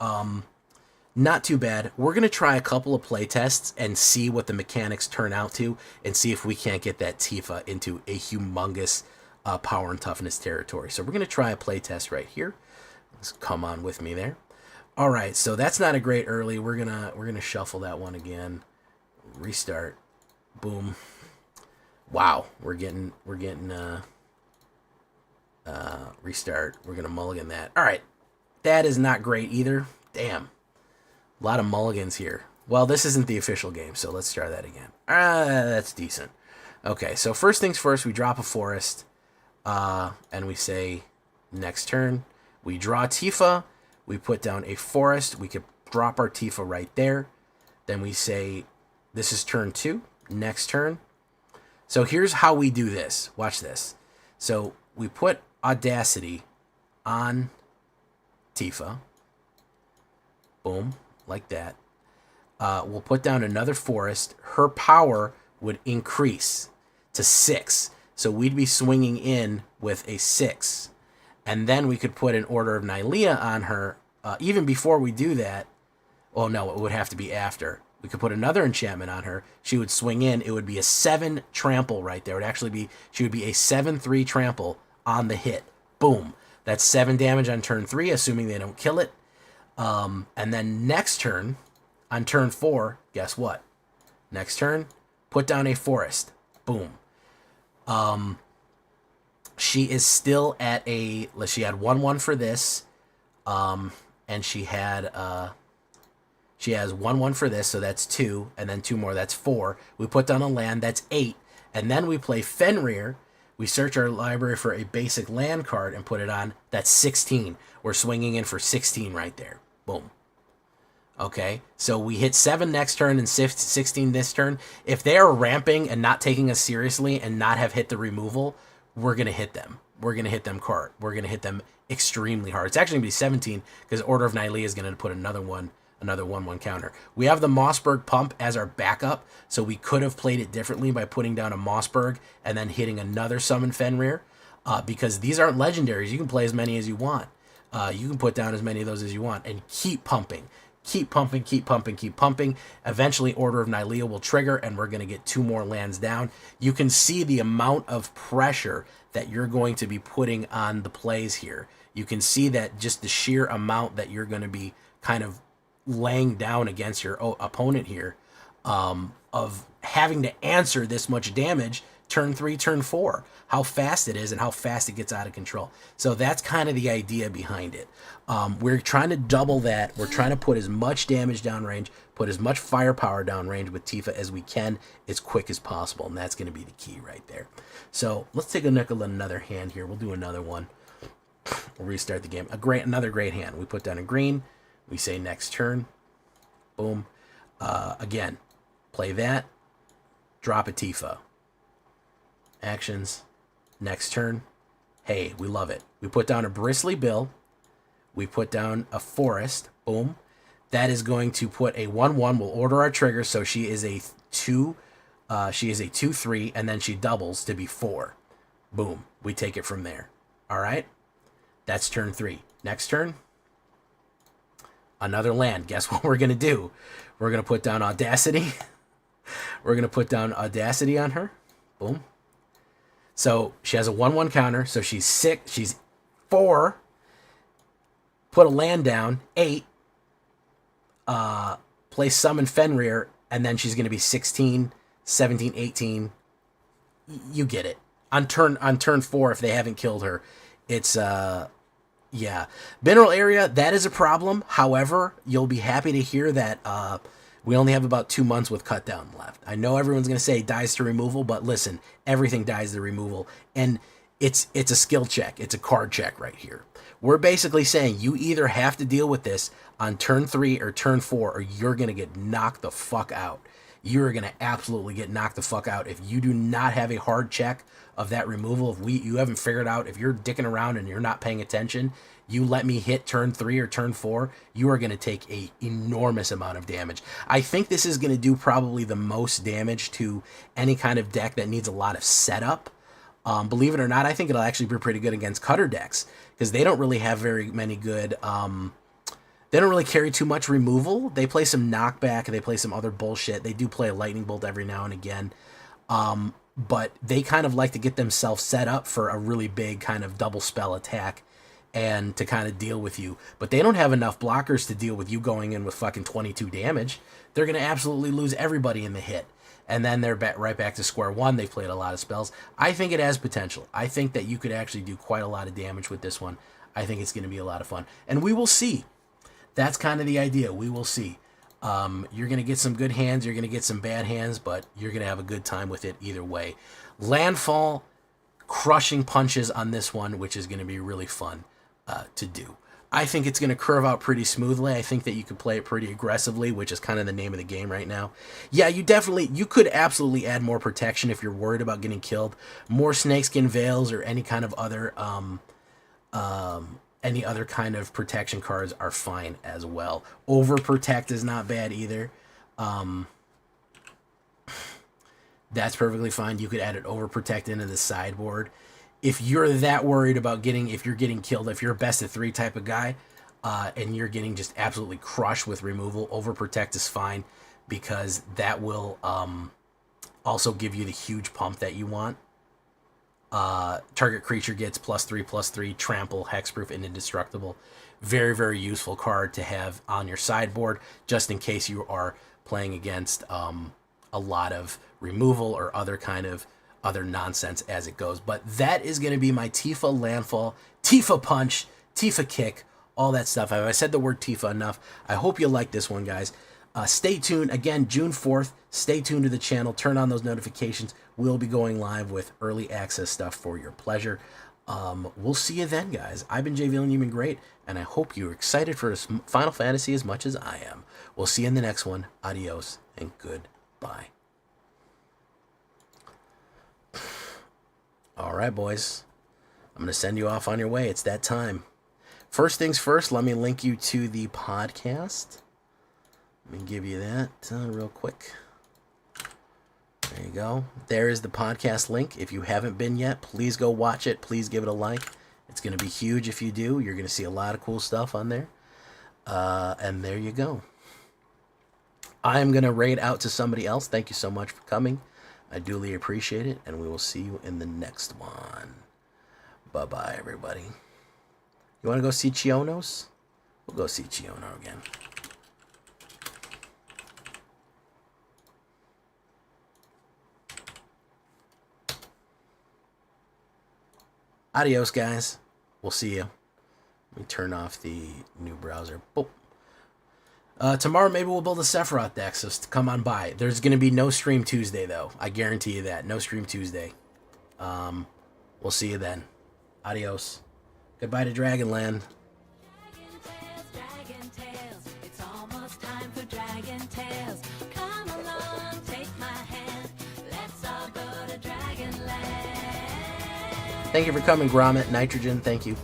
Not too bad. We're going to try a couple of play tests and see what the mechanics turn out to and see if we can't get that Tifa into a humongous power and toughness territory. So we're going to try a play test right here. Let's come on with me there. All right, so that's not a great early. We're gonna shuffle that one again. Restart. Boom. Wow, we're getting restart. We're gonna mulligan that. All right, that is not great either. Damn. A lot of mulligans here. Well, this isn't the official game, so let's try that again. That's decent. Okay, so first things first, we drop a forest, and we say next turn. We draw Tifa, we put down a forest, we could drop our Tifa right there. Then we say, this is turn 2, next turn. So here's how we do this. Watch this. So we put Audacity on Tifa. Boom. Like that. We'll put down another forest. Her power would increase to 6. So we'd be swinging in with a 6. And then we could put an Order of Nylea on her. Even before we do that, oh no, it would have to be after. We could put another enchantment on her. She would swing in. It would be a 7 trample right there. It would actually be, she would be a 7/3 trample on the hit. Boom. That's 7 damage on turn 3, assuming they don't kill it. And then next turn, on turn 4, guess what? Next turn, put down a forest. Boom. She is still at a, she had 1/1 for this, and she has 1/1 for this, so that's 2, and then 2 more, that's 4. We put down a land, that's 8, and then we play Fenrir. We search our library for a basic land card and put it on, that's 16. We're swinging in for 16 right there. Boom. Okay, so we hit 7 next turn and 16 this turn. If they are ramping and not taking us seriously and not have hit the removal, we're going to hit them. We're going to hit them hard. We're going to hit them extremely hard. It's actually going to be 17 because Order of Nylea is going to put another 1/1 counter. We have the Mossberg Pump as our backup, so we could have played it differently by putting down a Mossberg and then hitting another Summon Fenrir, because these aren't legendaries. You can play as many as you want. You can put down as many of those as you want and keep pumping. Keep pumping, keep pumping, keep pumping. Eventually, Order of Nylea will trigger, and we're going to get 2 more lands down. You can see the amount of pressure that you're going to be putting on the plays here. You can see that just the sheer amount that you're going to be kind of laying down against your opponent here, of having to answer this much damage turn 3, turn 4, how fast it is and how fast it gets out of control. So that's kind of the idea behind it. We're trying to double that. We're trying to put as much damage downrange, put as much firepower downrange with Tifa as we can as quick as possible, and that's going to be the key right there. So let's take a look at another hand here. We'll do another one. We'll restart the game. Another great hand. We put down a green. We say next turn. Boom. Again, play that. Drop a Tifa. Actions. Next turn. Hey, we love it. We put down a Bristly Bill. We put down a Forest. Boom. That is going to put a 1/1. We'll order our trigger, so she is a 2. She is a 2/3, and then she doubles to be 4. Boom. We take it from there. All right. That's turn 3. Next turn. another land. Guess what we're going to do? We're going to put down Audacity. We're going to put down Audacity on her. Boom. So she has a 1/1 counter. So she's 6. She's 4. Put a land down. 8. Play Summon Fenrir. And then she's going to be 16, 17, 18. You get it. On turn 4, if they haven't killed her, it's yeah. Mineral area, that is a problem. However, you'll be happy to hear that we only have about 2 months with cut down left. I know everyone's going to say dies to removal, but listen, everything dies to removal. And it's a skill check. It's a card check right here. We're basically saying you either have to deal with this on turn 3 or turn 4, or you're going to get knocked the fuck out. You're going to absolutely get knocked the fuck out if you do not have a hard check of that removal. If you haven't figured out, if you're dicking around and you're not paying attention, you let me hit turn 3 or turn 4, you are going to take a enormous amount of damage. I think this is going to do probably the most damage to any kind of deck that needs a lot of setup. Believe it or not, I think it'll actually be pretty good against cutter decks, because they don't really have very many good... they don't really carry too much removal. They play some knockback, and they play some other bullshit. They do play a lightning bolt every now and again. But they kind of like to get themselves set up for a really big kind of double spell attack and to kind of deal with you. But they don't have enough blockers to deal with you going in with fucking 22 damage. They're going to absolutely lose everybody in the hit. And then they're right back to square one. They've played a lot of spells. I think it has potential. I think that you could actually do quite a lot of damage with this one. I think it's going to be a lot of fun. And we will see. That's kind of the idea. We will see. You're going to get some good hands. You're going to get some bad hands. But you're going to have a good time with it either way. Landfall, crushing punches on this one, which is going to be really fun to do. I think it's going to curve out pretty smoothly. I think that you could play it pretty aggressively, which is kind of the name of the game right now. Yeah, you could absolutely add more protection if you're worried about getting killed. More snakeskin veils or any kind of other kind of protection cards are fine as well. Overprotect is not bad either. That's perfectly fine. You could add an overprotect into the sideboard. If you're that worried about if you're getting killed, if you're a best of 3 type of guy, and you're getting just absolutely crushed with removal, overprotect is fine, because that will also give you the huge pump that you want. Target creature gets +3/+3, trample, hexproof, and indestructible. Very, very useful card to have on your sideboard, just in case you are playing against a lot of removal or other kind of other nonsense as it goes. But that is going to be my Tifa Landfall, Tifa Punch, Tifa Kick, all that stuff. Have I said the word Tifa enough? I hope you like this one, guys. Stay tuned. Again, June 4th. Stay tuned to the channel. Turn on those notifications. We'll be going live with early access stuff for your pleasure. We'll see you then, guys. I've been Jay Villainy. You've been great, and I hope you're excited for Final Fantasy as much as I am. We'll see you in the next one. Adios and goodbye. All right, boys. I'm going to send you off on your way. It's that time. First things first, let me link you to the podcast. Let me give you that real quick. There you go. There is the podcast link. If you haven't been yet, please go watch it. Please give it a like. It's going to be huge if you do. You're going to see a lot of cool stuff on there. And there you go. I'm going to raid out to somebody else. Thank you so much for coming. I duly appreciate it, and we will see you in the next one. Bye-bye, everybody. You want to go see Chionos? We'll go see Chiono again. Adios, guys. We'll see you. Let me turn off the new browser. Boop. Tomorrow, maybe we'll build a Sephiroth deck, so come on by. There's going to be no stream Tuesday, though. I guarantee you that. No stream Tuesday. We'll see you then. Adios. Goodbye to Dragonland. Thank you for coming, Gromit. Nitrogen, thank you.